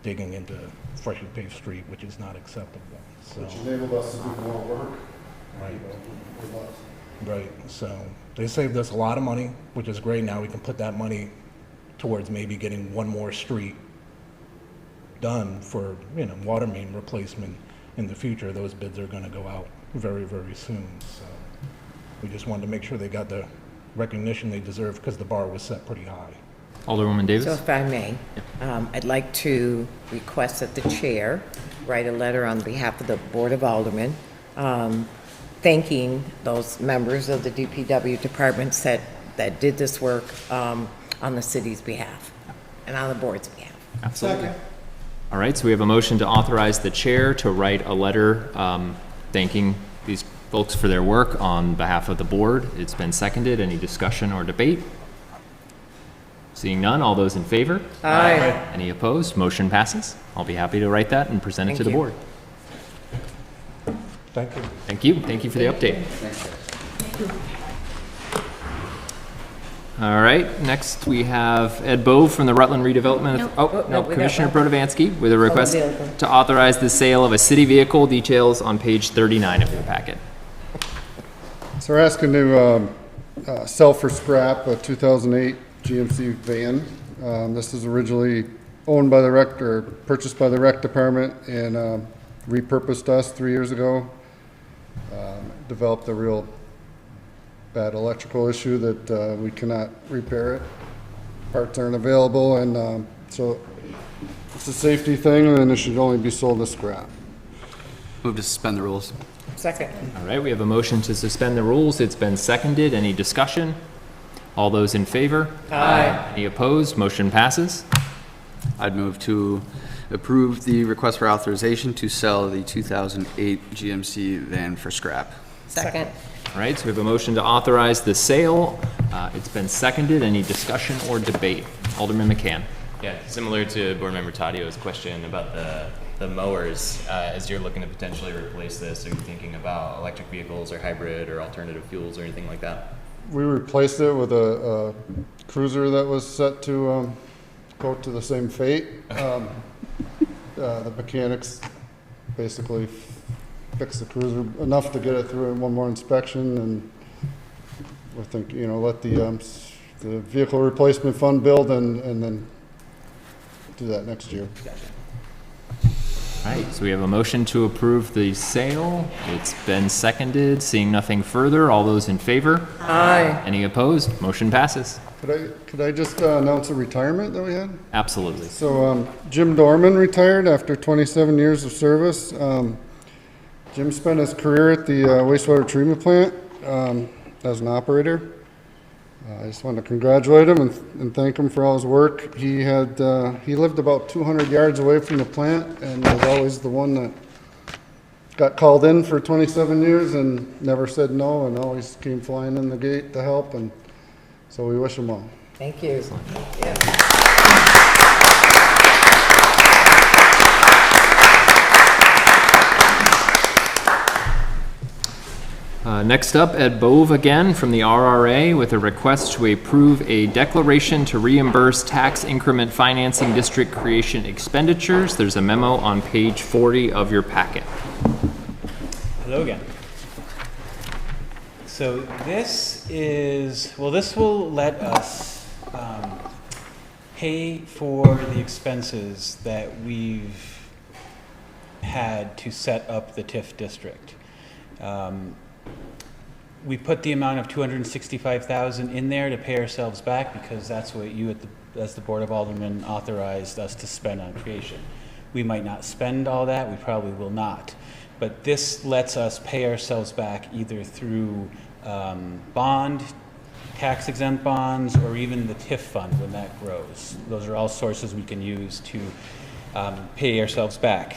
digging into freshly paved street, which is not acceptable. So, Which enabled us to do more work. right. Right, so they saved us a lot of money, which is great. Now we can put that money towards maybe getting one more street done for, water main replacement in the future. Those bids are gonna go out very, very soon, so we just wanted to make sure they got the recognition they deserve because the bar was set pretty high. Alderwoman Davis? So if I may, I'd like to request that the chair write a letter on behalf of the Board of Aldermen, thanking those members of the DPW departments that did this work on the city's behalf and on the board's behalf. Absolutely. All right, so we have a motion to authorize the chair to write a letter thanking these folks for their work on behalf of the board. It's been seconded. Any discussion or debate? Seeing none, all those in favor? Aye. Any opposed? Motion passes. I'll be happy to write that and present it to the board. Thank you. Thank you. Thank you for the update. All right, next we have Ed Bove from the Rutland Redevelopment. Commissioner Protovansky with a request to authorize the sale of a city vehicle. Details on page 39 of your packet. So we're asking to sell for scrap a 2008 GMC van. This is originally owned by the rec, or purchased by the rec department, and repurposed us 3 years ago. Developed a real bad electrical issue that we cannot repair it. Parts aren't available, and so it's a safety thing, and it should only be sold as scrap. Move to suspend the rules. Second. All right, we have a motion to suspend the rules. It's been seconded. Any discussion? All those in favor? Aye. Any opposed? Motion passes. I'd move to approve the request for authorization to sell the 2008 GMC van for scrap. Second. All right, so we have a motion to authorize the sale. It's been seconded. Any discussion or debate? Alderman McCann. Yeah, similar to Board Member Tadio's question about the mowers, as you're looking to potentially replace this, are you thinking about electric vehicles or hybrid or alternative fuels or anything like that? We replaced it with a cruiser that was set to go to the same fate. The mechanics basically fixed the cruiser enough to get it through one more inspection, and we're thinking, let the vehicle replacement fund build and then do that next year. All right, so we have a motion to approve the sale. It's been seconded. Seeing nothing further, all those in favor? Aye. Any opposed? Motion passes. Could I just announce a retirement that we had? Absolutely. So Jim Dorman retired after 27 years of service. Jim spent his career at the wastewater treatment plant as an operator. I just wanted to congratulate him and thank him for all his work. He lived about 200 yards away from the plant and was always the one that got called in for 27 years and never said no, and always came flying in the gate to help, and so we wish him well. Thank you. Next up, Ed Bove again from the RRA with a request to approve a declaration to reimburse tax increment financing district creation expenditures. There's a memo on page 40 of your packet. Hello again. So this will let us pay for the expenses that we've had to set up the TIF district. We put the amount of $265,000 in there to pay ourselves back because that's what you, as the Board of Aldermen, authorized us to spend on creation. We might not spend all that, we probably will not. But this lets us pay ourselves back either through bond, tax-exempt bonds, or even the TIF fund when that grows. Those are all sources we can use to pay ourselves back.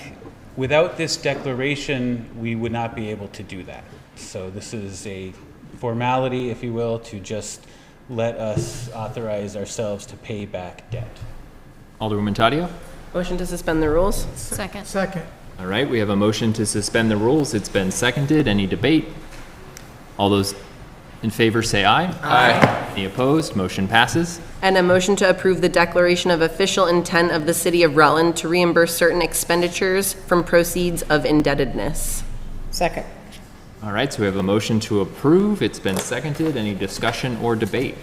Without this declaration, we would not be able to do that. So this is a formality, if you will, to just let us authorize ourselves to pay back debt. Alderwoman Taddeo? Motion to suspend the rules? Second. Second. All right, we have a motion to suspend the rules. It's been seconded. Any debate? All those in favor say aye. Aye. Any opposed? Motion passes. And a motion to approve the declaration of official intent of the City of Rutland to reimburse certain expenditures from proceeds of indebtedness. Second. All right, so we have a motion to approve. It's been seconded. Any discussion or debate?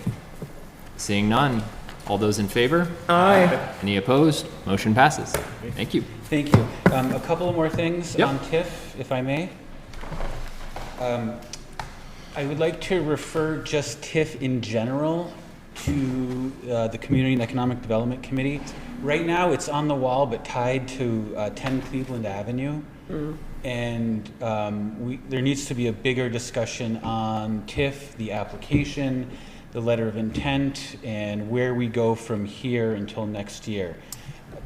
Seeing none. All those in favor? Aye. Any opposed? Motion passes. Thank you. Thank you. A couple more things Yep. on TIF, if I may. I would like to refer just TIF in general to the Community and Economic Development Committee. Right now, it's on the wall, but tied to 10 Cleveland Avenue. And there needs to be a bigger discussion on TIF, the application, the letter of intent, and where we go from here until next year.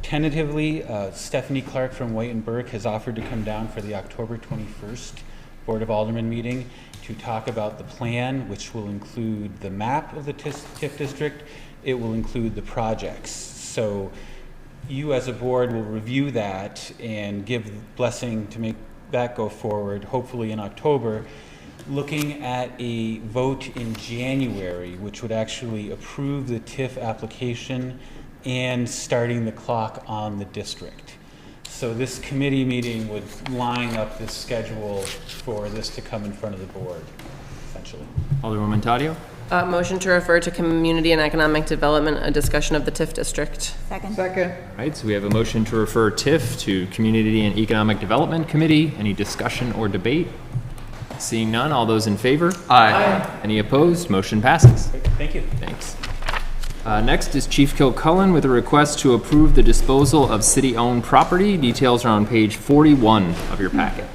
Tentatively, Stephanie Clark from White and Burke has offered to come down for the October 21st Board of Aldermen meeting to talk about the plan, which will include the map of the TIF district. It will include the projects. So you as a board will review that and give blessing to make that go forward, hopefully in October, looking at a vote in January, which would actually approve the TIF application and starting the clock on the district. So this committee meeting would line up this schedule for this to come in front of the board, essentially. Alderwoman Taddeo? Motion to refer to Community and Economic Development, a discussion of the TIF district. Second. Second. All right, so we have a motion to refer TIF to Community and Economic Development Committee. Any discussion or debate? Seeing none, all those in favor? Aye. Any opposed? Motion passes. Thank you. Thanks. Next is Chief Kilcullen with a request to approve the disposal of city-owned property. Details are on page 41 of your packet.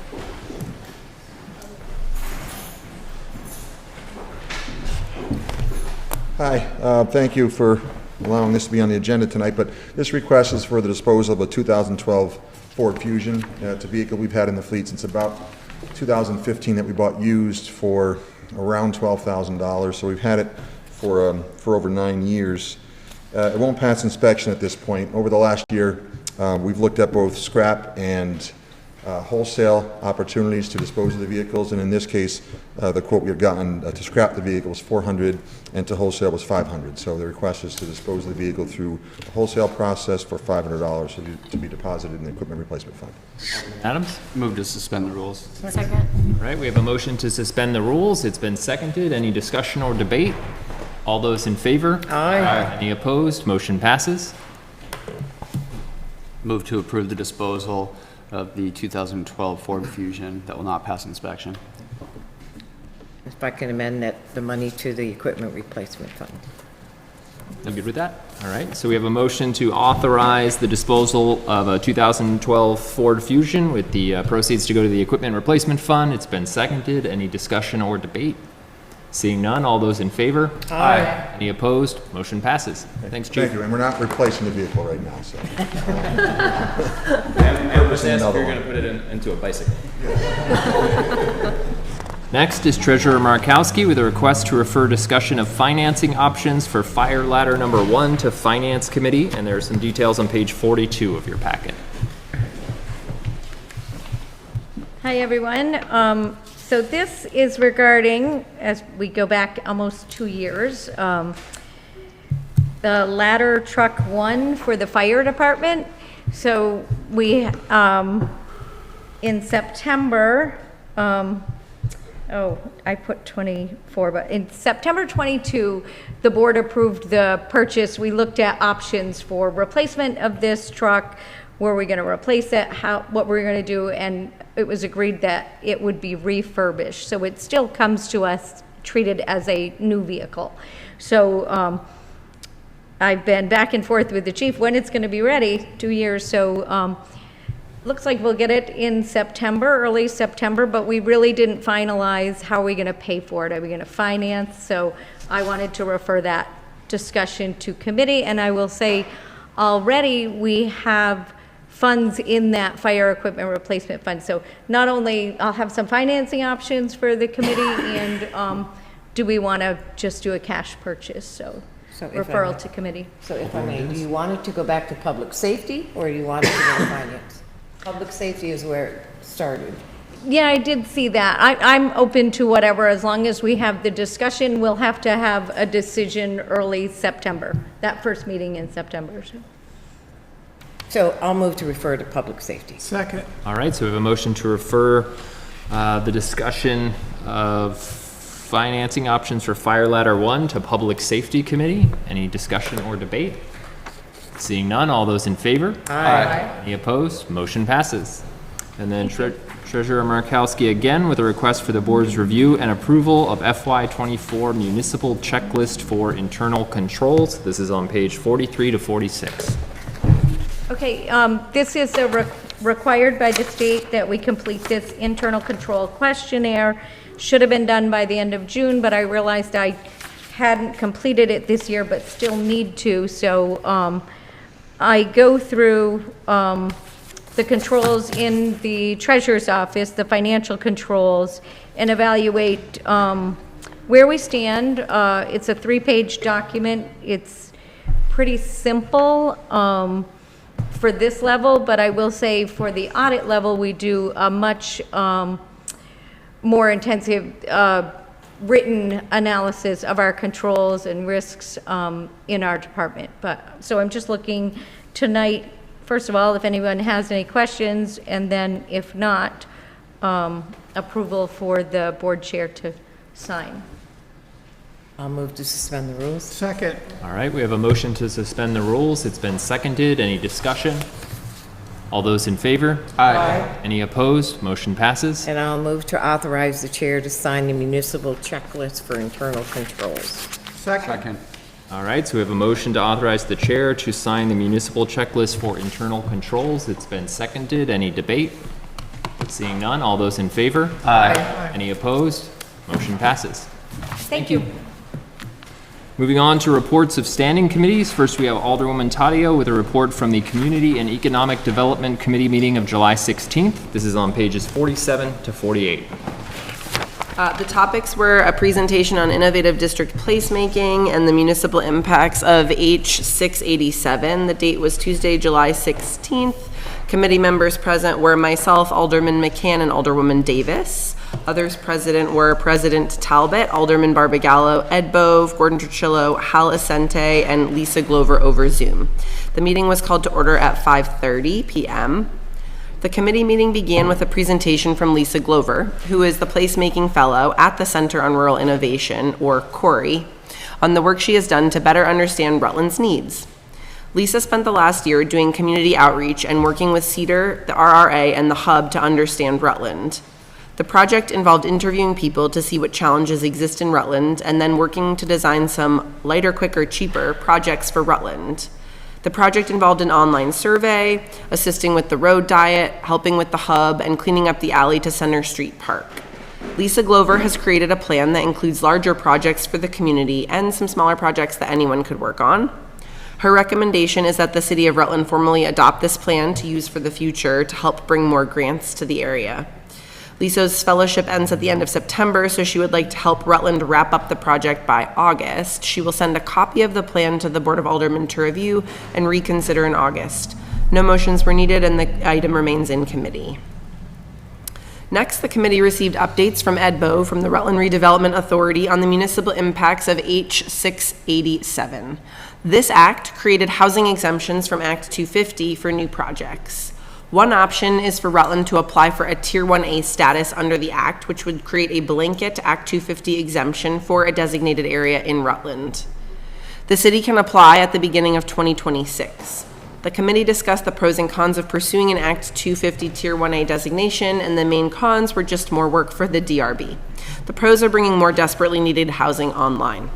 Hi, thank you for allowing this to be on the agenda tonight, but this request is for the disposal of a 2012 Ford Fusion. It's a vehicle we've had in the fleet since about 2015 that we bought used for around $12,000, so we've had it for over 9 years. It won't pass inspection at this point. Over the last year, we've looked at both scrap and wholesale opportunities to dispose of the vehicles, and in this case, the quote we had gotten to scrap the vehicle was $400 and to wholesale was $500. So the request is to dispose of the vehicle through a wholesale process for $500 to be deposited in the equipment replacement fund. Adams? Move to suspend the rules. Second. All right, we have a motion to suspend the rules. It's been seconded. Any discussion or debate? All those in favor? Aye. Any opposed? Motion passes. Move to approve the disposal of the 2012 Ford Fusion that will not pass inspection. If I can amend that, the money to the equipment replacement fund. I'm good with that. All right, so we have a motion to authorize the disposal of a 2012 Ford Fusion with the proceeds to go to the equipment replacement fund. It's been seconded. Any discussion or debate? Seeing none, all those in favor? Aye. Any opposed? Motion passes. Thanks, Chief. Thank you, and we're not replacing the vehicle right now, so. I was asked if you're going to put it into a bicycle. Next is Treasurer Markowski with a request to refer discussion of financing options for fire ladder number 1 to Finance Committee, and there are some details on page 42 of your packet. Hi, everyone. So this is regarding, as we go back almost 2 years, the ladder truck 1 for the fire department. So we, in September, I put 24, but in September 22, the board approved the purchase. We looked at options for replacement of this truck. Were we going to replace it? What were we going to do? And it was agreed that it would be refurbished. So it still comes to us treated as a new vehicle. So I've been back and forth with the chief when it's going to be ready, 2 years. So looks like we'll get it in September, early September, but we really didn't finalize how are we going to pay for it. Are we going to finance? So I wanted to refer that discussion to committee. And I will say already we have funds in that fire equipment replacement fund. So not only I'll have some financing options for the committee and do we want to just do a cash purchase? So So if I referral may- to committee. So if I may, do you want it to go back to public safety, or do you want it to go to finance? Public safety is where it started. Yeah, I did see that. I'm open to whatever, as long as we have the discussion. We'll have to have a decision early September, that first meeting in September. So I'll move to refer to public safety. Second. All right, so we have a motion to refer the discussion of financing options for Fire Ladder 1 to Public Safety Committee. Any discussion or debate? Seeing none, all those in favor? Aye. Any opposed? Motion passes. And then Treasurer Markowski again with a request for the board's review and approval of FY24 municipal checklist for internal controls. This is on page 43 to 46. Okay, this is required by the state that we complete this internal control questionnaire. Should have been done by the end of June, but I realized I hadn't completed it this year, but still need to. So I go through the controls in the treasurer's office, the financial controls, and evaluate where we stand. It's a 3-page document. It's pretty simple for this level, but I will say for the audit level, we do a much more intensive written analysis of our controls and risks in our department. So I'm just looking tonight, first of all, if anyone has any questions, and then if not, approval for the board chair to sign. I'll move to suspend the rules. Second. All right, we have a motion to suspend the rules. It's been seconded. Any discussion? All those in favor? Aye. Any opposed? Motion passes. And I'll move to authorize the chair to sign the municipal checklist for internal controls. Second. All right, so we have a motion to authorize the chair to sign the municipal checklist for internal controls. It's been seconded. Any debate? Seeing none, all those in favor? Aye. Any opposed? Motion passes. Thank you. Moving on to reports of standing committees. First, we have Alderwoman Taddeo with a report from the Community and Economic Development Committee meeting of July 16th. This is on pages 47 to 48. The topics were a presentation on innovative district placemaking and the municipal impacts of H687. The date was Tuesday, July 16th. Committee members present were myself, Alderman McCann, and Alderwoman Davis. Others present were President Talbot, Alderman Barbagallo, Ed Bove, Gordon Trujillo, Hal Asante, and Lisa Glover over Zoom. The meeting was called to order at 5:30 p.m. The committee meeting began with a presentation from Lisa Glover, who is the Placemaking Fellow at the Center on Rural Innovation, or CORI, on the work she has done to better understand Rutland's needs. Lisa spent the last year doing community outreach and working with CEDAR, the RRA, and the Hub to understand Rutland. The project involved interviewing people to see what challenges exist in Rutland and then working to design some lighter, quicker, cheaper projects for Rutland. The project involved an online survey, assisting with the road diet, helping with the hub, and cleaning up the alley to Center Street Park. Lisa Glover has created a plan that includes larger projects for the community and some smaller projects that anyone could work on. Her recommendation is that the City of Rutland formally adopt this plan to use for the future to help bring more grants to the area. Lisa's fellowship ends at the end of September, so she would like to help Rutland wrap up the project by August. She will send a copy of the plan to the Board of Aldermen to review and reconsider in August. No motions were needed, and the item remains in committee. Next, the committee received updates from Ed Bove from the Rutland Redevelopment Authority on the municipal impacts of H687. This act created housing exemptions from Act 250 for new projects. One option is for Rutland to apply for a Tier 1A status under the Act, which would create a blanket Act 250 exemption for a designated area in Rutland. The city can apply at the beginning of 2026. The committee discussed the pros and cons of pursuing an Act 250 Tier 1A designation, and the main cons were just more work for the DRB. The pros are bringing more desperately needed housing online.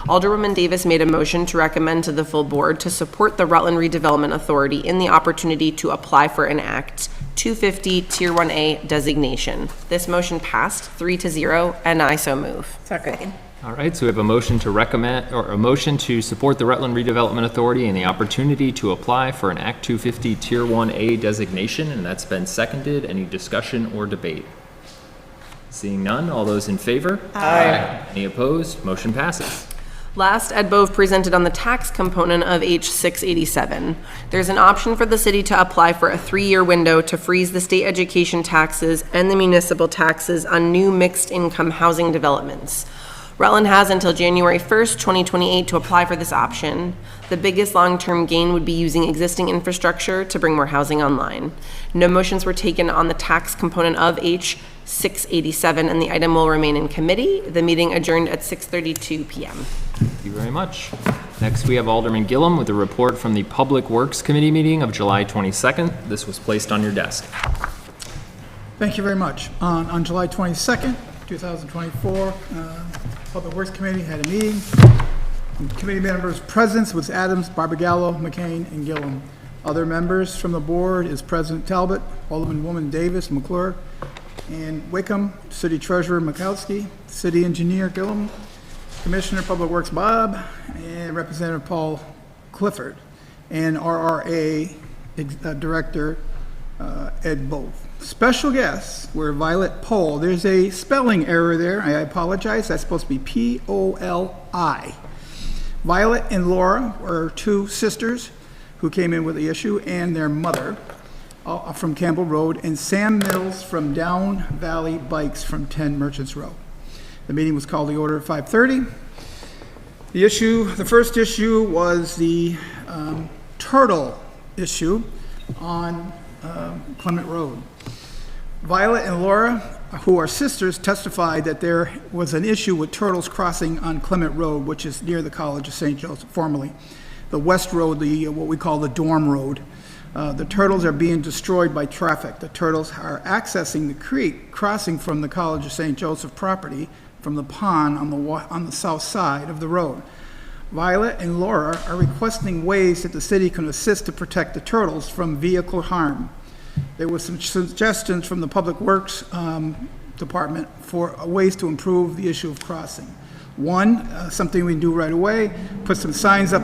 Alderwoman Davis made a motion to recommend to the full board to support the Rutland Redevelopment Authority in the opportunity to apply for an Act 250 Tier 1A designation. This motion passed 3-0, and I so move. Second. All right, so we have a motion to recommend, or a motion to support the Rutland Redevelopment Authority and the opportunity to apply for an Act 250 Tier 1A designation, and that's been seconded. Any discussion or debate? Seeing none, all those in favor? Aye. Any opposed? Motion passes. Last, Ed Bove presented on the tax component of H687. There's an option for the city to apply for a 3-year window to freeze the state education taxes and the municipal taxes on new mixed-income housing developments. Rutland has until January 1st, 2028 to apply for this option. The biggest long-term gain would be using existing infrastructure to bring more housing online. No motions were taken on the tax component of H687, and the item will remain in committee. The meeting adjourned at 6:32 p.m. Thank you very much. Next, we have Alderman Gillum with a report from the Public Works Committee meeting of July 22nd. This was placed on your desk. Thank you very much. On July 22nd, 2024, Public Works Committee had a meeting. Committee members present was Adams, Barbagallo, McCain, and Gillum. Other members from the board is President Talbot, Alderman Davis, McClure, and Wickham, City Treasurer Mikowski, City Engineer Gillum, Commissioner Public Works Bob, and Representative Paul Clifford, and RRA Director Ed Bove. Special guests were Violet Pohl. There's a spelling error there. I apologize. That's supposed to be P-O-L-I. Violet and Laura were two sisters who came in with the issue, and their mother from Campbell Road, and Sam Mills from Down Valley Bikes from 10 Merchants Row. The meeting was called to order at 5:30. The first issue was the turtle issue on Clement Road. Violet and Laura, who are sisters, testified that there was an issue with turtles crossing on Clement Road, which is near the College of St. Joseph, formerly the West Road, what we call the Dorm Road. The turtles are being destroyed by traffic. The turtles are accessing the creek, crossing from the College of St. Joseph property from the pond on the south side of the road. Violet and Laura are requesting ways that the city can assist to protect the turtles from vehicle harm. There were some suggestions from the Public Works Department for ways to improve the issue of crossing. One, something we can do right away, put some signs up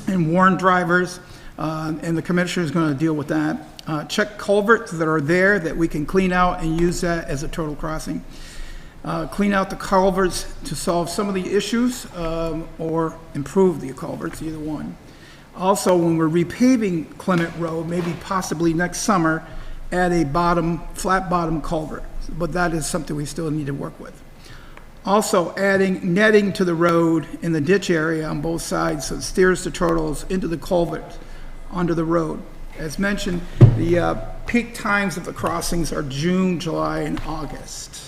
and warn drivers, and the commissioner is going to deal with that. Check culverts that are there that we can clean out and use that as a turtle crossing. Clean out the culverts to solve some of the issues or improve the culverts, either one. Also, when we're repaving Clement Road, maybe possibly next summer, add a flat bottom culvert, but that is something we still need to work with. Also, adding netting to the road in the ditch area on both sides so it steers the turtles into the culvert under the road. As mentioned, the peak times of the crossings are June, July, and August.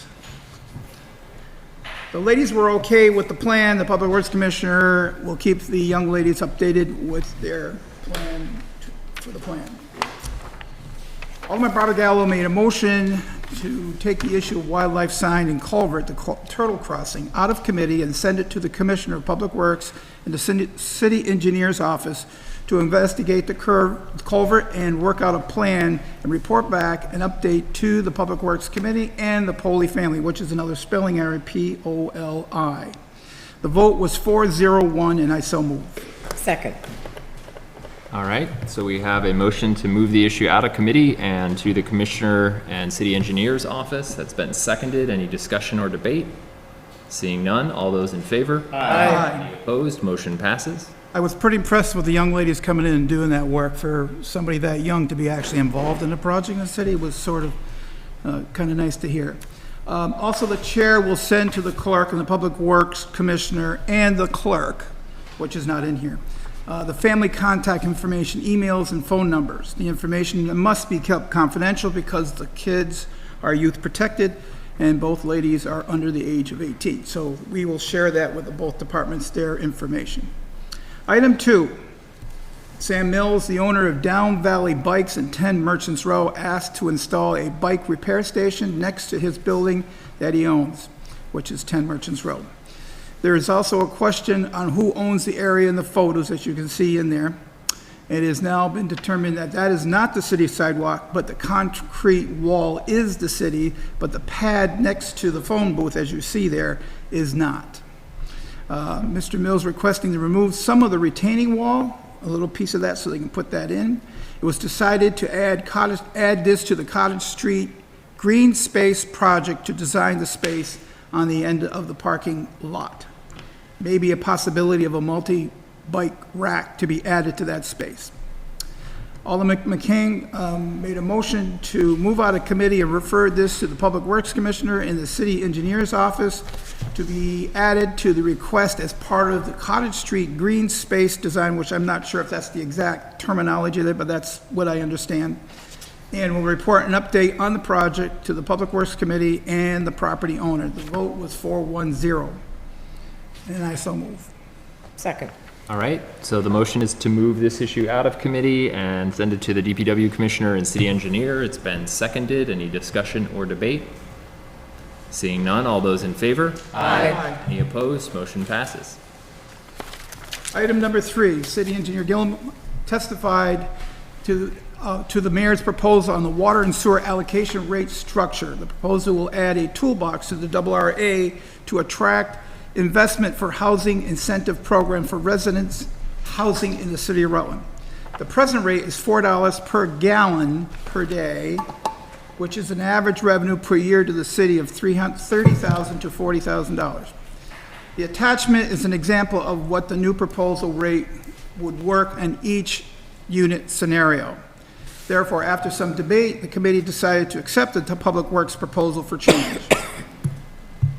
The ladies were okay with the plan. The Public Works Commissioner will keep the young ladies updated with their plan for the plan. Alderman Barbagallo made a motion to take the issue of wildlife sign and culvert, the turtle crossing, out of committee and send it to the Commissioner of Public Works and the City Engineer's Office to investigate the culvert and work out a plan and report back an update to the Public Works Committee and the Poley family, which is another spelling error, P-O-L-I. The vote was 4-0-1, and I so move. Second. All right, so we have a motion to move the issue out of committee and to the Commissioner and City Engineer's Office. That's been seconded. Any discussion or debate? Seeing none, all those in favor? Aye. Any opposed? Motion passes. I was pretty impressed with the young ladies coming in and doing that work. For somebody that young to be actually involved in the project in the city was sort of kind of nice to hear. Also, the chair will send to the clerk and the Public Works Commissioner and the clerk, which is not in here, the family contact information, emails, and phone numbers. The information must be kept confidential because the kids are youth protected and both ladies are under the age of 18. So we will share that with both departments, their information. Item 2, Sam Mills, the owner of Down Valley Bikes and 10 Merchants Row, asked to install a bike repair station next to his building that he owns, which is 10 Merchants Row. There is also a question on who owns the area in the photos, as you can see in there. It has now been determined that that is not the city sidewalk, but the concrete wall is the city, but the pad next to the phone booth, as you see there, is not. Mr. Mills requesting to remove some of the retaining wall, a little piece of that so they can put that in. It was decided to add this to the Cottage Street green space project to design the space on the end of the parking lot. Maybe a possibility of a multi-bike rack to be added to that space. Alderman McCain made a motion to move out of committee and refer this to the Public Works Commissioner and the City Engineer's Office to be added to the request as part of the Cottage Street green space design, which I'm not sure if that's the exact terminology there, but that's what I understand. And will report an update on the project to the Public Works Committee and the property owner. The vote was 4-1-0. And I so move. Second. All right, so the motion is to move this issue out of committee and send it to the DPW Commissioner and City Engineer. It's been seconded. Any discussion or debate? Seeing none, all those in favor? Aye. Any opposed? Motion passes. Item number 3, City Engineer Gillum testified to the mayor's proposal on the water and sewer allocation rate structure. The proposal will add a toolbox to the RRA to attract investment for housing incentive program for residents housing in the city of Rutland. The present rate is $4 per gallon per day, which is an average revenue per year to the city of $30,000 to $40,000. The attachment is an example of what the new proposal rate would work in each unit scenario. Therefore, after some debate, the committee decided to accept the Public Works proposal for change.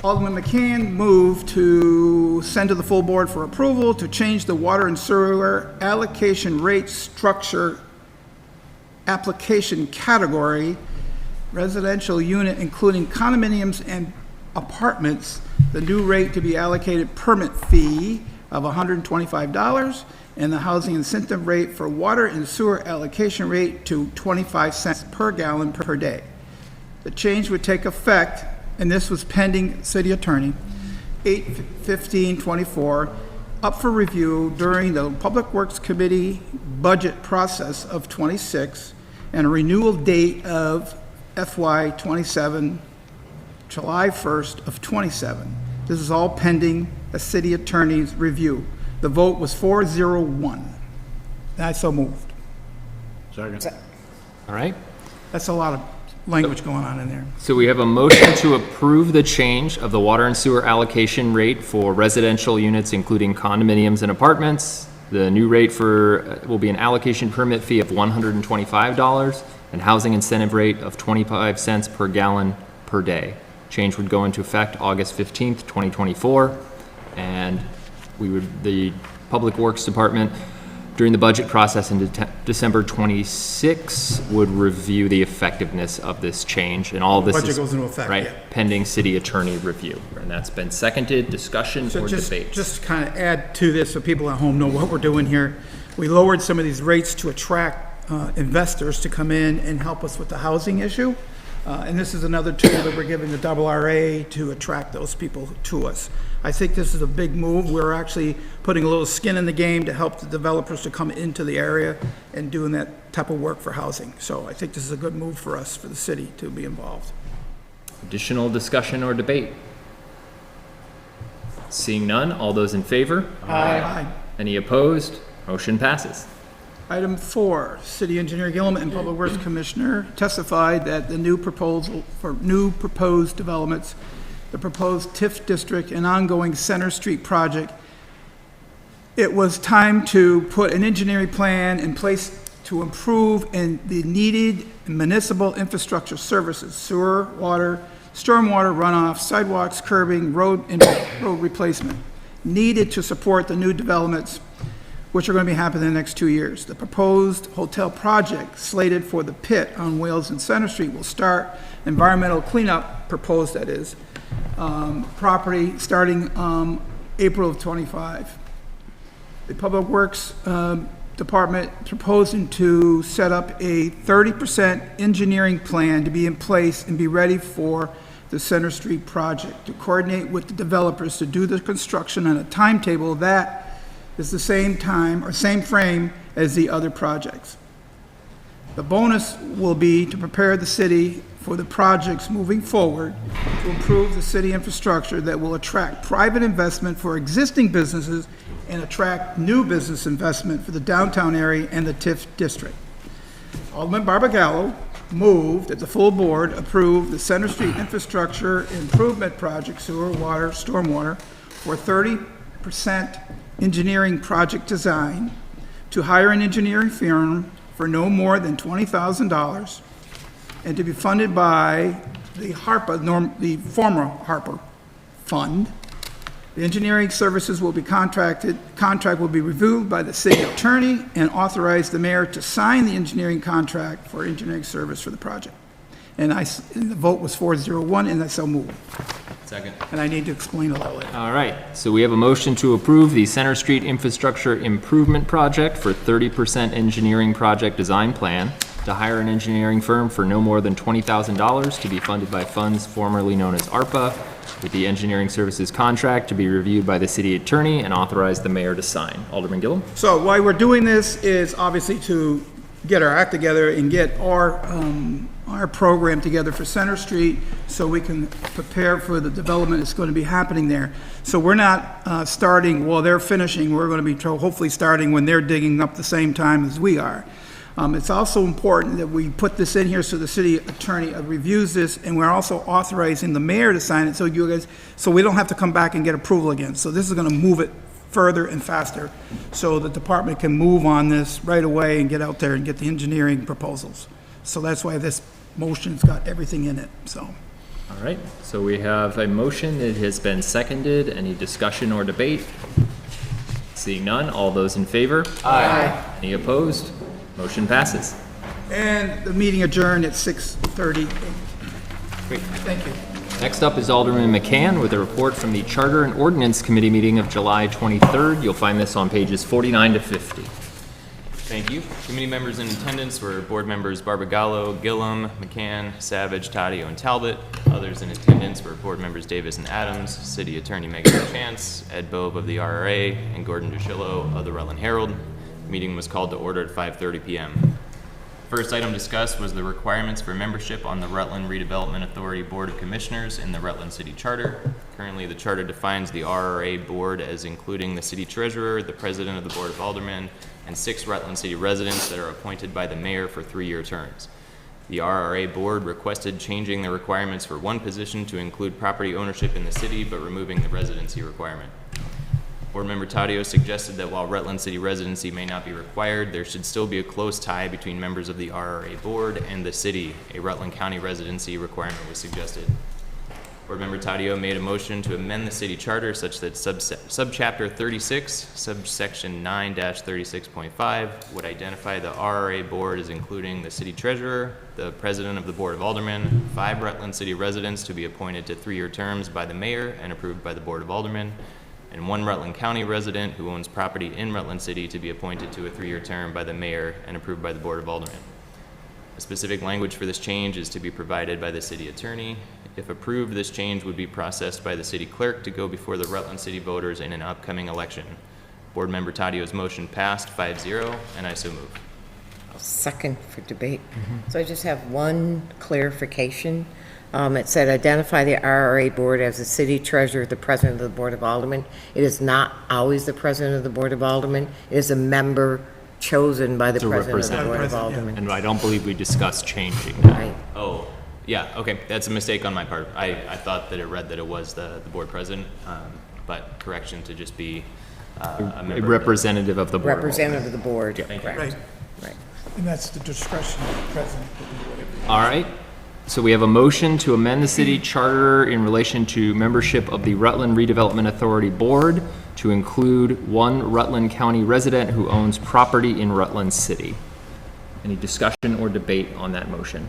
Alderman McCann moved to send to the full board for approval to change the water and sewer allocation rate structure application category, residential unit including condominiums and apartments, the new rate to be allocated permit fee of $125, and the housing incentive rate for water and sewer allocation rate to 25 cents per gallon per day. The change would take effect, and this was pending city attorney, 8/15/24, up for review during the Public Works Committee budget process of 26, and a renewal date of FY 27, July 1st of 27. This is all pending a city attorney's review. The vote was 4-0-1. And I so moved. Second. All right. That's a lot of language going on in there. So we have a motion to approve the change of the water and sewer allocation rate for residential units, including condominiums and apartments. The new rate will be an allocation permit fee of $125 and housing incentive rate of 25 cents per gallon per day. Change would go into effect August 15th, 2024, and the Public Works Department, during the budget process in December 26, would review the effectiveness of this change, and all this Budget is goes into effect, right, yeah. pending city attorney review, and that's been seconded. Discussion So or just debate? to kind of add to this so people at home know what we're doing here. We lowered some of these rates to attract investors to come in and help us with the housing issue. And this is another tool that we're giving the RRA to attract those people to us. I think this is a big move. We're actually putting a little skin in the game to help the developers to come into the area and doing that type of work for housing. So I think this is a good move for us, for the city, to be involved. Additional discussion or debate? Seeing none, all those in favor? Aye. Any opposed? Motion passes. Item 4, City Engineer Gillum and Public Works Commissioner testified that the new proposal for new proposed developments, the proposed TIF district and ongoing Center Street project, it was time to put an engineering plan in place to improve in the needed municipal infrastructure services, sewer, water, stormwater runoff, sidewalks, curbing, road replacement, needed to support the new developments which are going to be happening in the next 2 years. The proposed hotel project slated for the pit on Wales and Center Street will start environmental cleanup, proposed that is, property starting April of 25. The Public Works Department proposing to set up a 30% engineering plan to be in place and be ready for the Center Street project, to coordinate with the developers to do the construction on a timetable that is the same time or same frame as the other projects. The bonus will be to prepare the city for the projects moving forward to improve the city infrastructure that will attract private investment for existing businesses and attract new business investment for the downtown area and the TIF district. Alderman Barbagallo move that the full board approve the Center Street Infrastructure Improvement Project, sewer, water, stormwater, for 30% engineering project design, to hire an engineering firm for no more than $20,000, and to be funded by the the former HARPA fund. The engineering services will be contract will be reviewed by the city attorney, and authorize the mayor to sign the engineering contract for engineering service for the project. And the vote was 4-0-1, and I so move. Second. And I need to explain a little later. All right, so we have a motion to approve the Center Street Infrastructure Improvement Project for 30% engineering project design plan, to hire an engineering firm for no more than $20,000 to be funded by funds formerly known as ARPA, with the engineering services contract to be reviewed by the city attorney and authorize the mayor to sign. Alderman Gillum? So why we're doing this is obviously to get our act together and get our program together for Center Street, so we can prepare for the development that's going to be happening there. So we're not starting while they're finishing. We're going to be hopefully starting when they're digging up the same time as we are. It's also important that we put this in here so the city attorney reviews this, and we're also authorizing the mayor to sign it, so we don't have to come back and get approval again. So this is going to move it further and faster, so the department can move on this right away and get out there and get the engineering proposals. So that's why this motion's got everything in it, so. All right, so we have a motion that has been seconded. Any discussion or debate? Seeing none, all those in favor? Aye. Any opposed? Motion passes. And the meeting adjourned at 6:38. Great. Thank you. Next up is Alderman McCann with a report from the Charter and Ordinance Committee meeting of July 23rd. You'll find this on pages 49 to 50. Thank you. Committee members in attendance were board members Barbagallo, Gillum, McCann, Savage, Taddeo, and Talbot. Others in attendance were board members Davis and Adams, City Attorney Megan Chance, Ed Bove of the RRA, and Gordon Dushillo of the Rutland Herald. The meeting was called to order at 5:30 p.m. First item discussed was the requirements for membership on the Rutland Redevelopment Authority Board of Commissioners in the Rutland City Charter. Currently, the charter defines the RRA board as including the city treasurer, the president of the Board of Aldermen, and 6 Rutland City residents that are appointed by the mayor for 3-year terms. The RRA board requested changing the requirements for one position to include property ownership in the city, but removing the residency requirement. Board member Taddeo suggested that while Rutland City residency may not be required, there should still be a close tie between members of the RRA board and the city. A Rutland County residency requirement was suggested. Board member Taddeo made a motion to amend the city charter such that subchapter 36, subsection 9-36.5 would identify the RRA board as including the city treasurer, the president of the Board of Aldermen, 5 Rutland City residents to be appointed to 3-year terms by the mayor and approved by the Board of Aldermen, and 1 Rutland County resident who owns property in Rutland City to be appointed to a 3-year term by the mayor and approved by the Board of Aldermen. A specific language for this change is to be provided by the city attorney. If approved, this change would be processed by the city clerk to go before the Rutland City voters in an upcoming election. Board member Taddeo's motion passed 5-0, and I so move. I'll second for debate. So I just have one clarification. It said identify the RRA board as the city treasurer, the president of the Board of Aldermen. It is not always the president of the Board of Aldermen. It is a member chosen by the president of the Board of Aldermen. And I don't believe we discussed changing that. Right. Oh, yeah, okay, that's a mistake on my part. I thought that it read that it was the board president, but correction to just be a member. A representative of the board. Representative of the board, Yeah. correct. Right. Right. And that's the discretion of the president to do whatever. All right. So we have a motion to amend the city charter in relation to membership of the Rutland Redevelopment Authority Board to include 1 Rutland County resident who owns property in Rutland City. Any discussion or debate on that motion?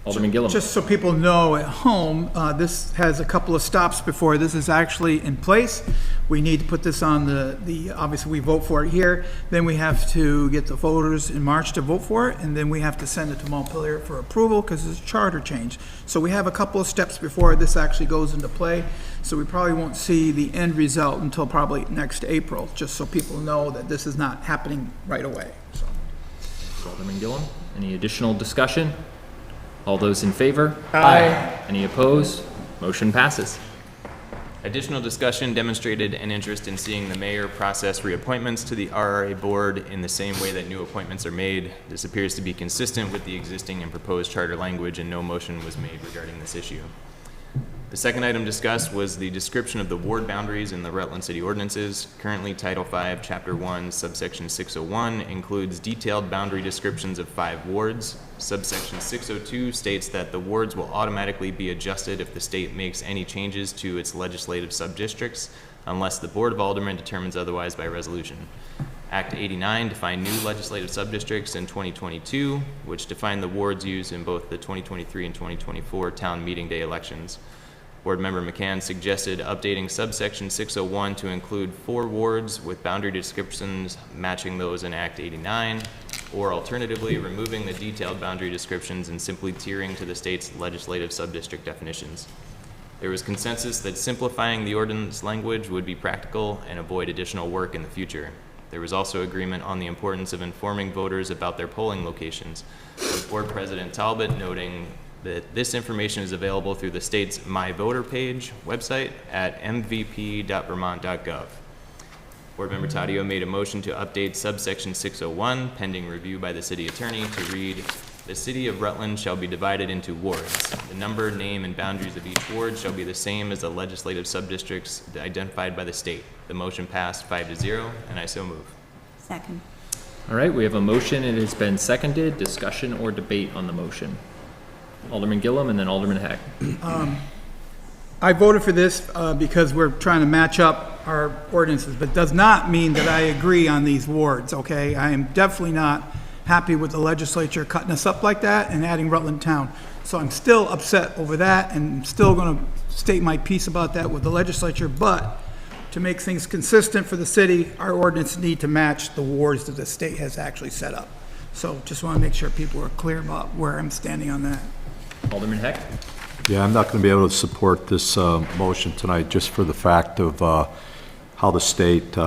Alderman Gillum. Just so people know at home, this has a couple of stops before this is actually in place. We need to put this on obviously we vote for it here, then we have to get the voters in March to vote for it, and then we have to send it to Montpelier for approval because it's a charter change. So we have a couple of steps before this actually goes into play, so we probably won't see the end result until probably next April, just so people know that this is not happening right away. So. Alderman Gillum, any additional discussion? All those in favor? Aye. Any opposed? Motion passes. Additional discussion demonstrated an interest in seeing the mayor process reappointments to the RRA board in the same way that new appointments are made. This appears to be consistent with the existing and proposed charter language, and no motion was made regarding this issue. The second item discussed was the description of the ward boundaries in the Rutland City ordinances. Currently, Title V, Chapter 1, Subsection 601 includes detailed boundary descriptions of 5 wards. Subsection 602 states that the wards will automatically be adjusted if the state makes any changes to its legislative subdistricts, unless the Board of Aldermen determines otherwise by resolution. Act 89 defined new legislative subdistricts in 2022, which defined the wards used in both the 2023 and 2024 town meeting day elections. Board Member McCann suggested updating subsection 601 to include 4 wards with boundary descriptions matching those in Act 89, or alternatively, removing the detailed boundary descriptions and simply tiering to the state's legislative subdistrict definitions. There was consensus that simplifying the ordinance language would be practical and avoid additional work in the future. There was also agreement on the importance of informing voters about their polling locations, with Board President Talbot noting that this information is available through the state's My Voter page website at mvp.vermont.gov. Board Member Taddeo made a motion to update subsection 601, pending review by the city attorney, to read, "The city of Rutland shall be divided into wards. The number, name, and boundaries of each ward shall be the same as the legislative subdistricts identified by the state." The motion passed 5-0, and I so move. Second. All right, we have a motion. It has been seconded. Discussion or debate on the motion? Alderman Gillum and then Alderman Heck. I voted for this because we're trying to match up our ordinances, but does not mean that I agree on these wards, okay? I am definitely not happy with the legislature cutting us up like that and adding Rutland Town. So I'm still upset over that and still going to state my piece about that with the legislature, but to make things consistent for the city, our ordinance need to match the wards that the state has actually set up. So just want to make sure people are clear about where I'm standing on that. Alderman Heck. Yeah, I'm not going to be able to support this motion tonight just for the fact of how the state,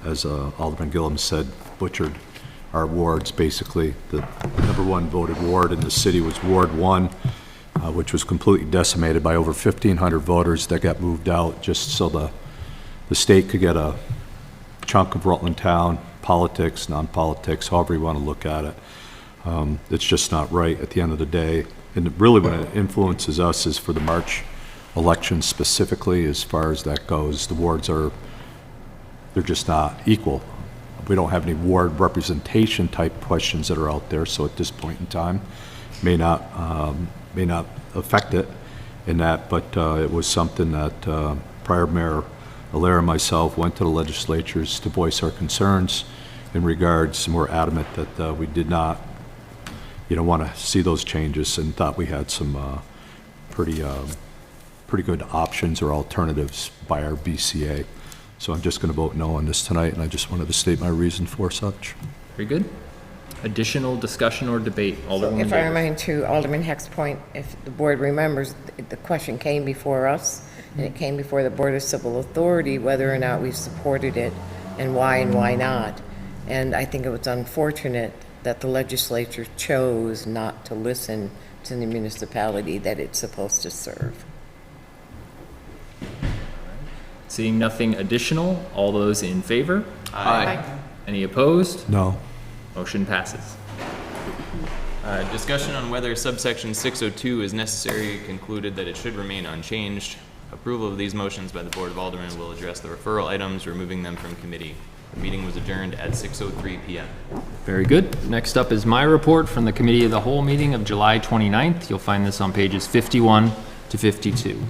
as Alderman Gillum said, butchered our wards. Basically, the number 1 voted ward in the city was Ward 1, which was completely decimated by over 1,500 voters that got moved out just so the state could get a chunk of Rutland Town, politics, non-politics, however you want to look at it. It's just not right at the end of the day. And really when it influences us is for the March election specifically, as far as that goes. The wards they're just not equal. We don't have any ward representation type questions that are out there, so at this point in time, may not affect it in that, but it was something that prior Mayor Allaire and myself went to the legislatures to voice our concerns in regards, and we're adamant that we did not want to see those changes, and thought we had some pretty good options or alternatives by our BCA. So I'm just going to vote no on this tonight, and I just wanted to state my reason for such. Very good. Additional discussion or debate? Alderman If I Davis. remind to Alderman Heck's point, if the board remembers, the question came before us, and it came before the Board of Civil Authority, whether or not we supported it, and why not. And I think it was unfortunate that the legislature chose not to listen to the municipality that it's supposed to serve. Seeing nothing additional, all those in favor? Aye. Any opposed? No. Motion passes. Discussion on whether subsection 602 is necessary concluded that it should remain unchanged. Approval of these motions by the Board of Aldermen will address the referral items, removing them from committee. The meeting was adjourned at 6:03 p.m. Very good. Next up is my report from the Committee of the Whole meeting of July 29th. You'll find this on pages 51 to 52.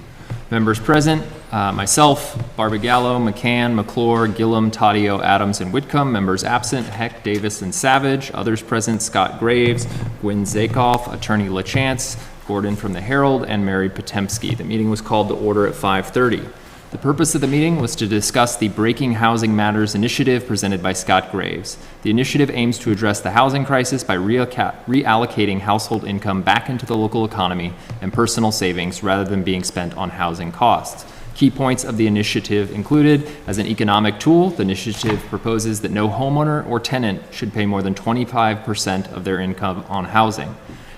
Members present, myself, Barbagallo, McCann, McClure, Gillum, Taddeo, Adams, and Whitcomb. Members absent, Heck, Davis, and Savage. Others present, Scott Graves, Gwynn Zakoff, Attorney LaChance, Gordon from the Herald, and Mary Potemski. The meeting was called to order at 5:30. The purpose of the meeting was to discuss the Breaking Housing Matters initiative presented by Scott Graves. The initiative aims to address the housing crisis by reallocating household income back into the local economy and personal savings rather than being spent on housing costs. Key points of the initiative included, as an economic tool, the initiative proposes that no homeowner or tenant should pay more than 25% of their income on housing.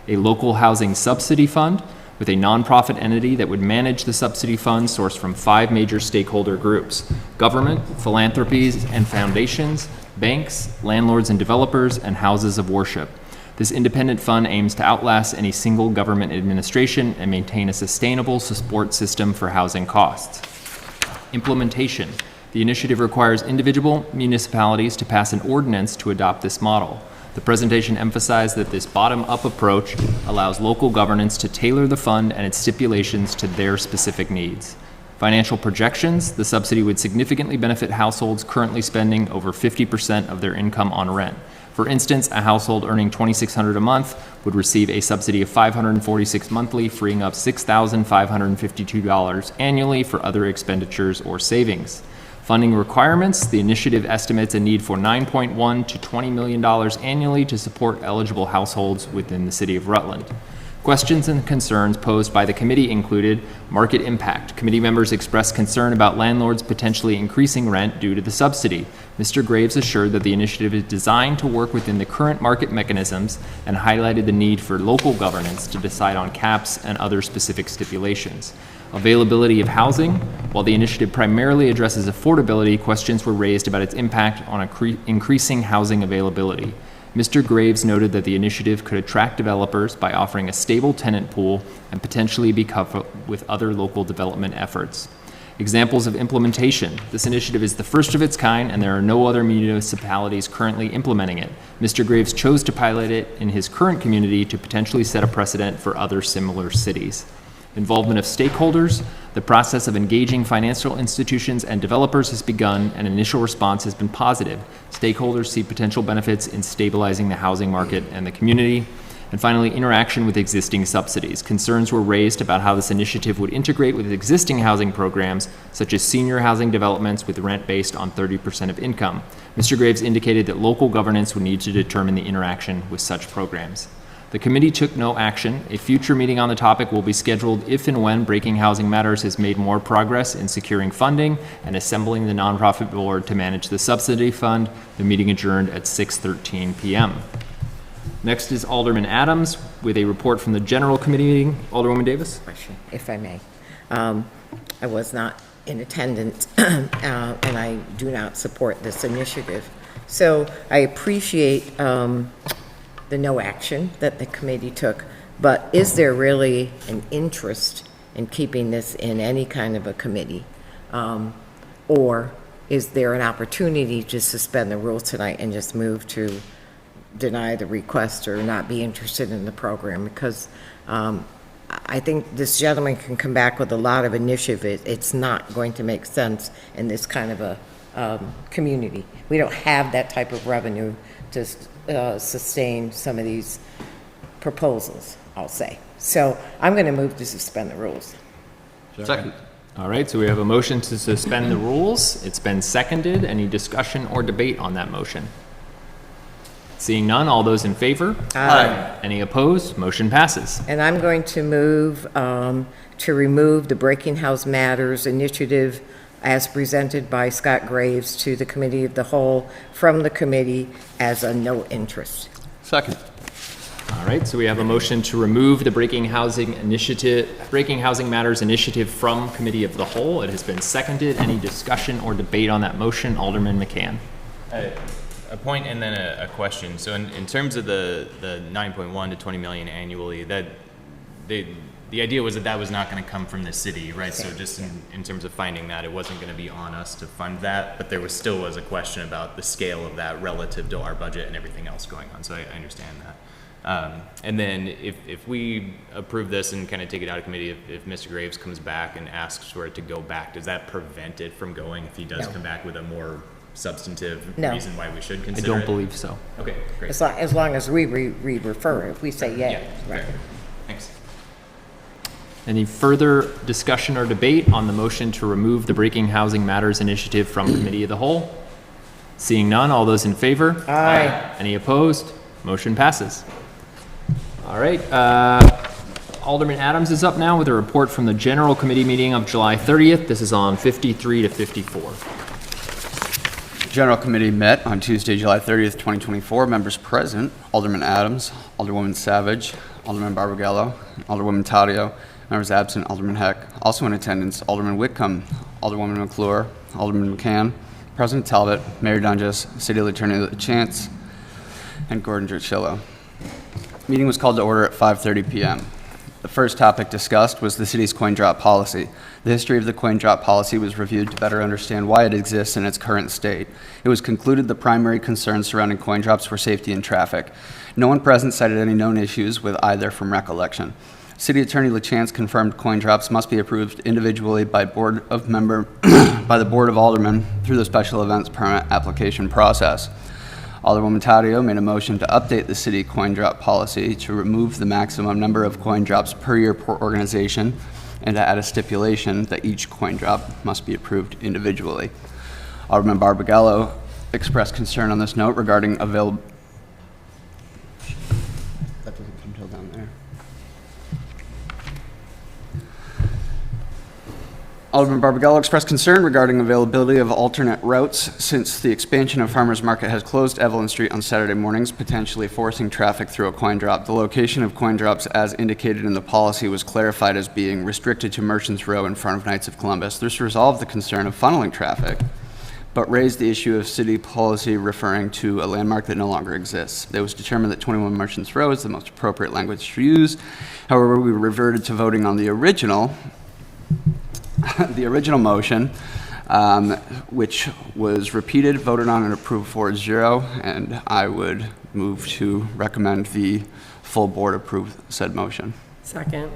A local housing subsidy fund, with a nonprofit entity that would manage the subsidy funds sourced from 5 major stakeholder groups: government, philanthropies and foundations, banks, landlords and developers, and houses of worship. This independent fund aims to outlast any single government administration and maintain a sustainable support system for housing costs. Implementation. The initiative requires individual municipalities to pass an ordinance to adopt this model. The presentation emphasized that this bottom-up approach allows local governance to tailor the fund and its stipulations to their specific needs. Financial projections. The subsidy would significantly benefit households currently spending over 50% of their income on rent. For instance, a household earning $2,600 a month would receive a subsidy of $546 monthly, freeing up $6,552 annually for other expenditures or savings. Funding requirements. The initiative estimates a need for $9.1 to $20 million annually to support eligible households within the city of Rutland. Questions and concerns posed by the committee included market impact. Committee members expressed concern about landlords potentially increasing rent due to the subsidy. Mr. Graves assured that the initiative is designed to work within the current market mechanisms and highlighted the need for local governance to decide on caps and other specific stipulations. Availability of housing. While the initiative primarily addresses affordability, questions were raised about its impact on increasing housing availability. Mr. Graves noted that the initiative could attract developers by offering a stable tenant pool and potentially be coupled with other local development efforts. Examples of implementation. This initiative is the first of its kind, and there are no other municipalities currently implementing it. Mr. Graves chose to pilot it in his current community to potentially set a precedent for other similar cities. Involvement of stakeholders. The process of engaging financial institutions and developers has begun, and initial response has been positive. Stakeholders see potential benefits in stabilizing the housing market and the community. And finally, interaction with existing subsidies. Concerns were raised about how this initiative would integrate with existing housing programs, such as senior housing developments with rent based on 30% of income. Mr. Graves indicated that local governance would need to determine the interaction with such programs. The committee took no action. A future meeting on the topic will be scheduled if and when Breaking Housing Matters has made more progress in securing funding and assembling the nonprofit board to manage the subsidy fund. The meeting adjourned at 6:13 p.m. Next is Alderman Adams with a report from the General Committee meeting. Alderwoman Davis? Question, if I may. I was not in attendance, and I do not support this initiative. So I appreciate the no action that the committee took, but is there really an interest in keeping this in any kind of a committee? Or is there an opportunity to suspend the rules tonight and just move to deny the request or not be interested in the program? Because I think this gentleman can come back with a lot of initiative. It's not going to make sense in this kind of a community. We don't have that type of revenue to sustain some of these proposals, I'll say. So I'm going to move to suspend the rules. Second. All right, so we have a motion to suspend the rules. It's been seconded. Any discussion or debate on that motion? Seeing none, all those in favor? Aye. Any opposed? Motion passes. And I'm going to move to remove the Breaking House Matters initiative as presented by Scott Graves to the Committee of the Whole from the committee as a no interest. Second. All right, so we have a motion to remove the Breaking Housing Matters initiative from Committee of the Whole. It has been seconded. Any discussion or debate on that motion? Alderman McCann. A point and then a question. So in terms of the 9.1 to 20 million annually, that the idea was that was not going to come from the city, right? So just in terms of finding that, it wasn't going to be on us to fund that, but there still was a question about the scale of that relative to our budget and everything else going on. So I understand that. And then if we approve this and kind of take it out of committee, if Mr. Graves comes back and asks for it to go back, does that prevent it from going if he does come back with a more substantive reason why we should consider it? I don't believe so. Okay, great. As long as we refer it, if we say Yeah, right. Thanks. Any further discussion or debate on the motion to remove the Breaking Housing Matters initiative from Committee of the Whole? Seeing none, all those in favor? Aye. Any opposed? Motion passes. All right, Alderman Adams is up now with a report from the General Committee meeting of July 30th. This is on 53 to 54. General Committee met on Tuesday, July 30th, 2024. Members present: Alderman Adams, Alderwoman Savage, Alderman Barbagallo, Alderwoman Taddeo. Members absent: Alderman Heck. Also in attendance: Alderman Whitcomb, Alderwoman McClure, Alderman McCann, President Talbot, Mayor Dunges, City Attorney LaChance, and Gordon Dricillo. Meeting was called to order at 5:30 p.m. The first topic discussed was the city's coin drop policy. The history of the coin drop policy was reviewed to better understand why it exists in its current state. It was concluded the primary concerns surrounding coin drops were safety and traffic. No one present cited any known issues with either from recollection. City Attorney LaChance confirmed coin drops must be approved individually by the Board of Aldermen through the special events permit application process. Alderwoman Taddeo made a motion to update the city coin drop policy to remove the maximum number of coin drops per year per organization and to add a stipulation that each coin drop must be approved individually. Alderman Barbagallo expressed concern on this note regarding available. That doesn't come till down there. Alderman Barbagallo expressed concern regarding availability of alternate routes since the expansion of Farmers Market has closed Evelyn Street on Saturday mornings, potentially forcing traffic through a coin drop. The location of coin drops, as indicated in the policy, was clarified as being restricted to Merchants Row in front of Knights of Columbus. This resolved the concern of funneling traffic, but raised the issue of city policy referring to a landmark that no longer exists. It was determined that 21 Merchants Row is the most appropriate language to use. However, we reverted to voting on the original motion, which was repeated, voted on, and approved 4-0, and I would move to recommend the full board approve said motion. Second.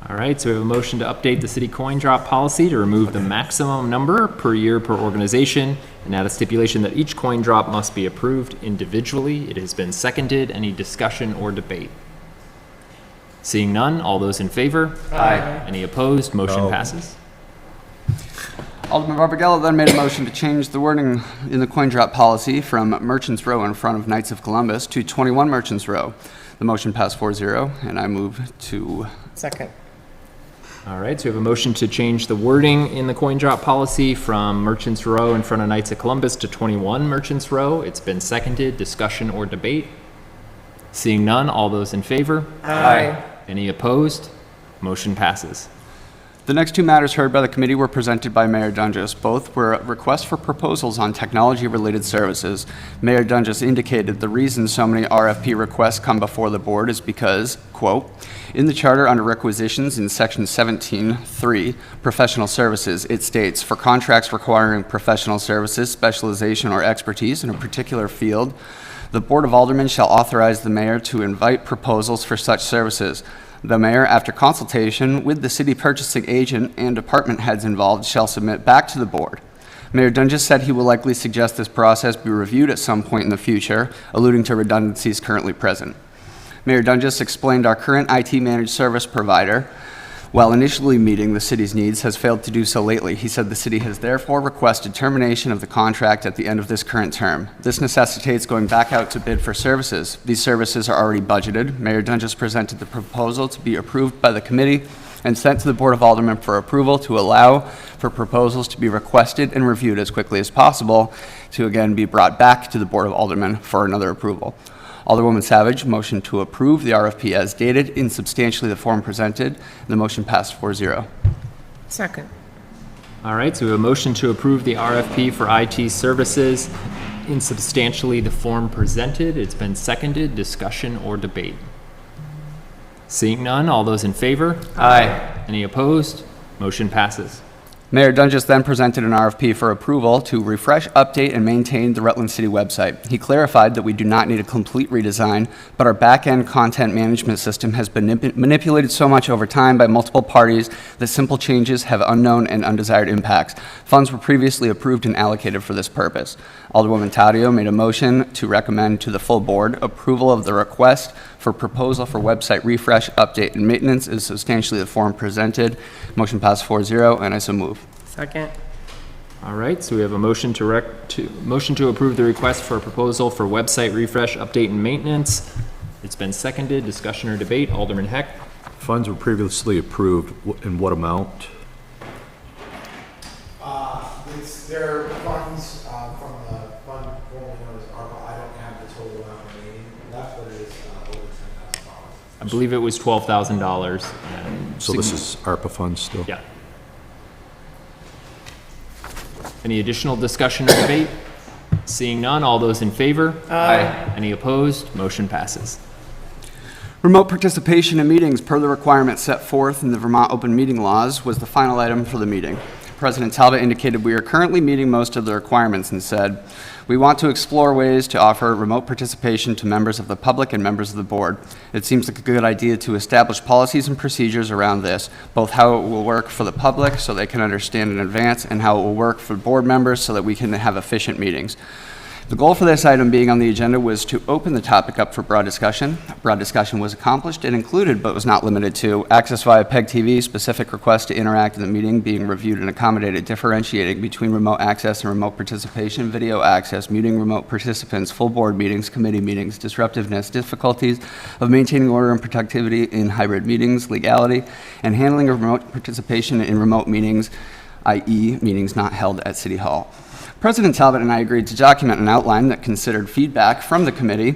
All right, so we have a motion to update the city coin drop policy to remove the maximum number per year per organization and add a stipulation that each coin drop must be approved individually. It has been seconded. Any discussion or debate? Seeing none, all those in favor? Aye. Any opposed? Motion passes. Alderman Barbagallo then made a motion to change the wording in the coin drop policy from Merchants Row in front of Knights of Columbus to 21 Merchants Row. The motion passed 4-0, and I move to... Second. All right, so we have a motion to change the wording in the coin drop policy from Merchants Row in front of Knights of Columbus to 21 Merchants Row. It's been seconded. Discussion or debate? Seeing none, all those in favor? Aye. Any opposed? Motion passes. The next two matters heard by the committee were presented by Mayor Dunges. Both were requests for proposals on technology-related services. Mayor Dunges indicated the reason so many RFP requests come before the board is because, quote, in the charter under requisitions in section 17.3, professional services, it states, for contracts requiring professional services, specialization, or expertise in a particular field, the Board of Aldermen shall authorize the mayor to invite proposals for such services. The mayor, after consultation with the city purchasing agent and department heads involved, shall submit back to the board. Mayor Dunges said he will likely suggest this process be reviewed at some point in the future, alluding to redundancies currently present. Mayor Dunges explained our current IT managed service provider, while initially meeting the city's needs, has failed to do so lately. He said the city has therefore requested termination of the contract at the end of this current term. This necessitates going back out to bid for services. These services are already budgeted. Mayor Dunges presented the proposal to be approved by the committee and sent to the Board of Aldermen for approval to allow for proposals to be requested and reviewed as quickly as possible to again be brought back to the Board of Aldermen for another approval. Alderwoman Savage motioned to approve the RFP as dated in substantially the form presented. The motion passed 4-0. Second. All right, so we have a motion to approve the RFP for IT services in substantially the form presented. It's been seconded. Discussion or debate? Seeing none, all those in favor? Aye. Any opposed? Motion passes. Mayor Dunges then presented an RFP for approval to refresh, update, and maintain the Rutland City website. He clarified that we do not need a complete redesign, but our back-end content management system has been manipulated so much over time by multiple parties that simple changes have unknown and undesired impacts. Funds were previously approved and allocated for this purpose. Alderwoman Taddeo made a motion to recommend to the full board approval of the request for proposal for website refresh, update, and maintenance is substantially the form presented. Motion passed 4-0, and I so move. Second. All right, so we have a motion to approve the request for a proposal for website refresh, update, and maintenance. It's been seconded. Discussion or debate? Alderman Heck. Funds were previously approved. In what amount? There are funds from the I believe it was $12,000. So this is ARPA funds still? Yeah. Any additional discussion or debate? Seeing none, all those in favor? Aye. Any opposed? Motion passes. Remote participation in meetings per the requirements set forth in the Vermont open meeting laws was the final item for the meeting. President Talbot indicated we are currently meeting most of the requirements and said, "We want to explore ways to offer remote participation to members of the public and members of the board. It seems like a good idea to establish policies and procedures around this, both how it will work for the public so they can understand in advance and how it will work for board members so that we can have efficient meetings." The goal for this item being on the agenda was to open the topic up for broad discussion. Broad discussion was accomplished and included, but was not limited to, access via PEG TV, specific requests to interact in the meeting being reviewed and accommodated, differentiating between remote access and remote participation, video access, muting remote participants, full board meetings, committee meetings, disruptiveness, difficulties of maintaining order and productivity in hybrid meetings, legality, and handling of remote participation in remote meetings, i.e. meetings not held at City Hall. President Talbot and I agreed to document an outline that considered feedback from the committee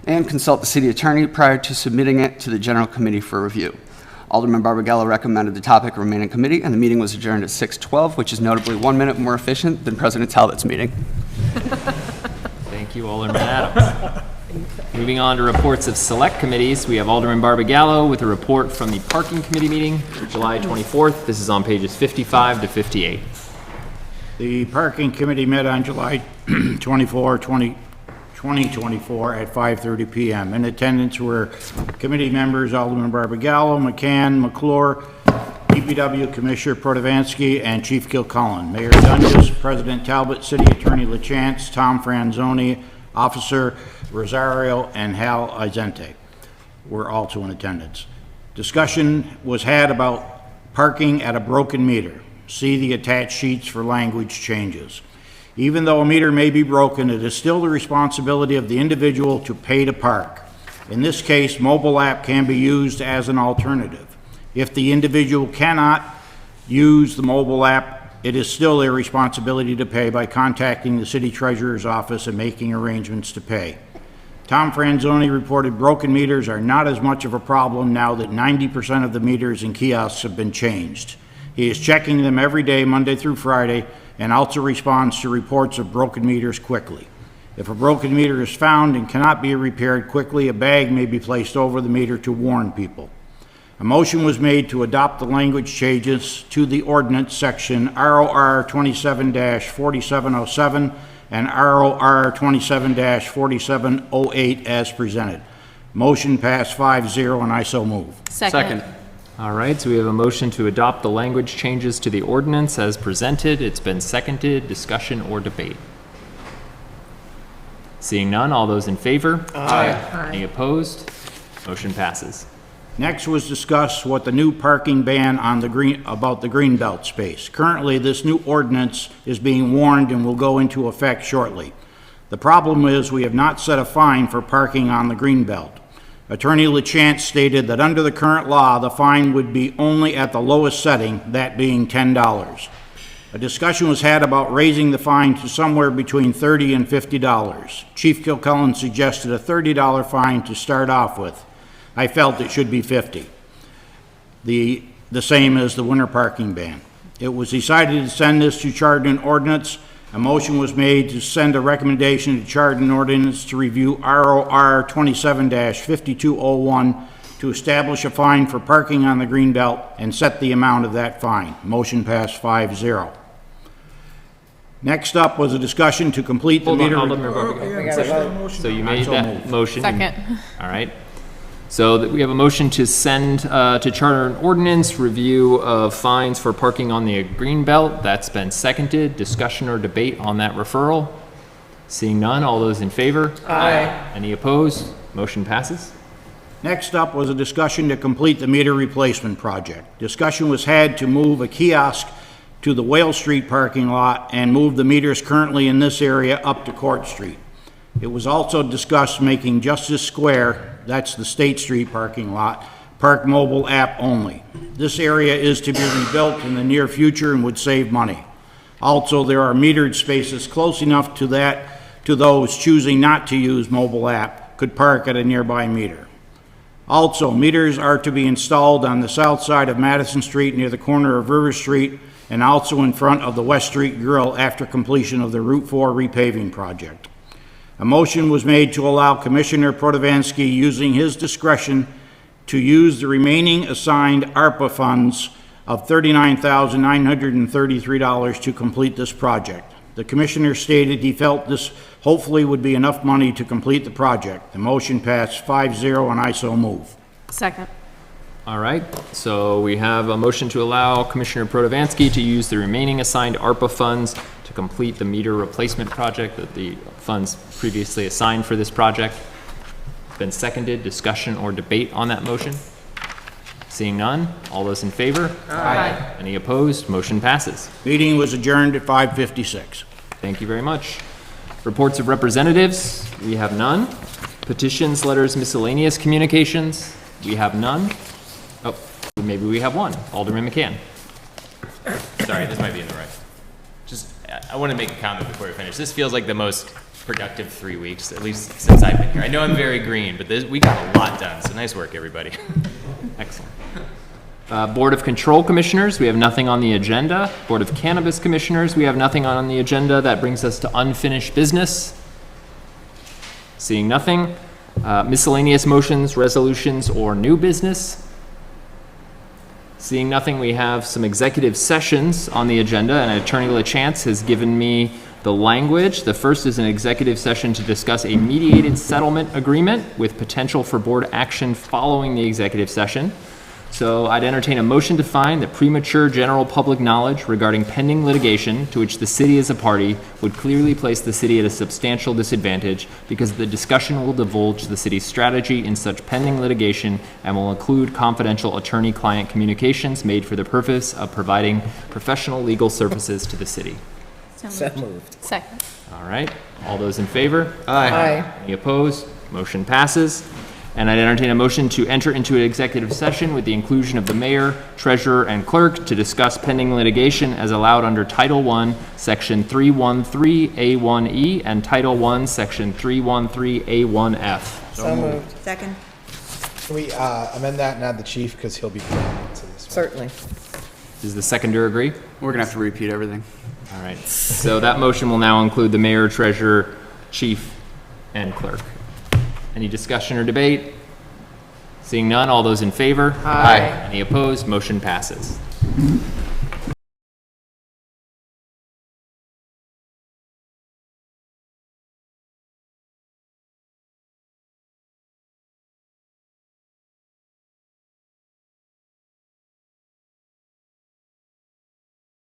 and consult the city attorney prior to submitting it to the general committee for review. Alderman Barbagallo recommended the topic remain in committee, and the meeting was adjourned at 6:12, which is notably 1 minute more efficient than President Talbot's meeting. Thank you, Alderman Adams. Moving on to reports of select committees, we have Alderman Barbagallo with a report from the Parking Committee meeting, July 24th. This is on pages 55 to 58. The Parking Committee met on July 24, 2024 at 5:30 p.m. In attendance were committee members Alderman Barbagallo, McCann, McClure, DPW Commissioner Protovansky, and Chief Kilcullen. Mayor Dundas, President Talbot, City Attorney LaChance, Tom Franzoni, Officer Rosario, and Hal Izente were also in attendance. Discussion was had about parking at a broken meter. See the attached sheets for language changes. Even though a meter may be broken, it is still the responsibility of the individual to pay to park. In this case, mobile app can be used as an alternative. If the individual cannot use the mobile app, it is still their responsibility to pay by contacting the city treasurer's office and making arrangements to pay. Tom Franzoni reported broken meters are not as much of a problem now that 90% of the meters in kiosks have been changed. He is checking them every day, Monday through Friday, and also responds to reports of broken meters quickly. If a broken meter is found and cannot be repaired quickly, a bag may be placed over the meter to warn people. A motion was made to adopt the language changes to the ordinance section ROR 27-4707 and ROR 27-4708 as presented. Motion passed 5-0, and I so move. Second. All right, so we have a motion to adopt the language changes to the ordinance as presented. It's been seconded. Discussion or debate? Seeing none, all those in favor? Aye. Any opposed? Motion passes. Next was discussed what the new parking ban on the greenbelt space. Currently, this new ordinance is being warned and will go into effect shortly. The problem is we have not set a fine for parking on the greenbelt. Attorney LaChance stated that under the current law, the fine would be only at the lowest setting, that being $10. A discussion was had about raising the fine to somewhere between $30 and $50. Chief Kilcullen suggested a $30 fine to start off with. I felt it should be $50. The same as the winter parking ban. It was decided to send this to Charter and Ordinance. A motion was made to send a recommendation to Charter and Ordinance to review ROR 27-5201 to establish a fine for parking on the greenbelt and set the amount of that fine. Motion passed 5-0. Next up was a discussion to complete the meter. So you made that motion. Second. All right. So we have a motion to send to Charter and Ordinance review of fines for parking on the green belt. That's been seconded. Discussion or debate on that referral? Seeing none, all those in favor? Aye. Any opposed? Motion passes. Next up was a discussion to complete the meter replacement project. Discussion was had to move a kiosk to the Whale Street parking lot and move the meters currently in this area up to Court Street. It was also discussed making Justice Square, that's the State Street parking lot, park mobile app only. This area is to be rebuilt in the near future and would save money. Also, there are metered spaces close enough to those choosing not to use mobile app could park at a nearby meter. Also, meters are to be installed on the south side of Madison Street near the corner of River Street and also in front of the West Street Grill after completion of the Route 4 repaving project. A motion was made to allow Commissioner Protovansky, using his discretion, to use the remaining assigned ARPA funds of $39,933 to complete this project. The commissioner stated he felt this hopefully would be enough money to complete the project. The motion passed 5-0, and I so move. Second. All right, so we have a motion to allow Commissioner Protovansky to use the remaining assigned ARPA funds to complete the meter replacement project that the funds previously assigned for this project. Been seconded. Discussion or debate on that motion? Seeing none, all those in favor? Aye. Any opposed? Motion passes. Meeting was adjourned at 5:56. Thank you very much. Reports of representatives, we have none. Petitions, letters, miscellaneous communications, we have none. Oh, maybe we have one. Alderman McCann. Sorry, this might be in the right. I want to make a comment before we finish. This feels like the most productive 3 weeks, at least since I've been here. I know I'm very green, but we got a lot done, so nice work, everybody. Excellent. Board of Control Commissioners, we have nothing on the agenda. Board of Cannabis Commissioners, we have nothing on the agenda. That brings us to unfinished business. Seeing nothing. Miscellaneous motions, resolutions, or new business. Seeing nothing, we have some executive sessions on the agenda, and Attorney LaChance has given me the language. The first is an executive session to discuss a mediated settlement agreement with potential for board action following the executive session. So I'd entertain a motion to find that premature general public knowledge regarding pending litigation to which the city is a party would clearly place the city at a substantial disadvantage because the discussion will divulge the city's strategy in such pending litigation and will include confidential attorney-client communications made for the purpose of providing professional legal services to the city. So moved. Second. All right, all those in favor? Aye. Any opposed? Motion passes. And I'd entertain a motion to enter into an executive session with the inclusion of the mayor, treasurer, and clerk to discuss pending litigation as allowed under Title I, Section 313A1E, and Title I, Section 313A1F. So moved. Second. Can we amend that and add the chief, because he'll be to this one. Certainly. Does the seconder agree? We're gonna have to repeat everything. All right. So that motion will now include the mayor, treasurer, chief, and clerk. Any discussion or debate? Seeing none, all those in favor? Aye. Any opposed? Motion passes.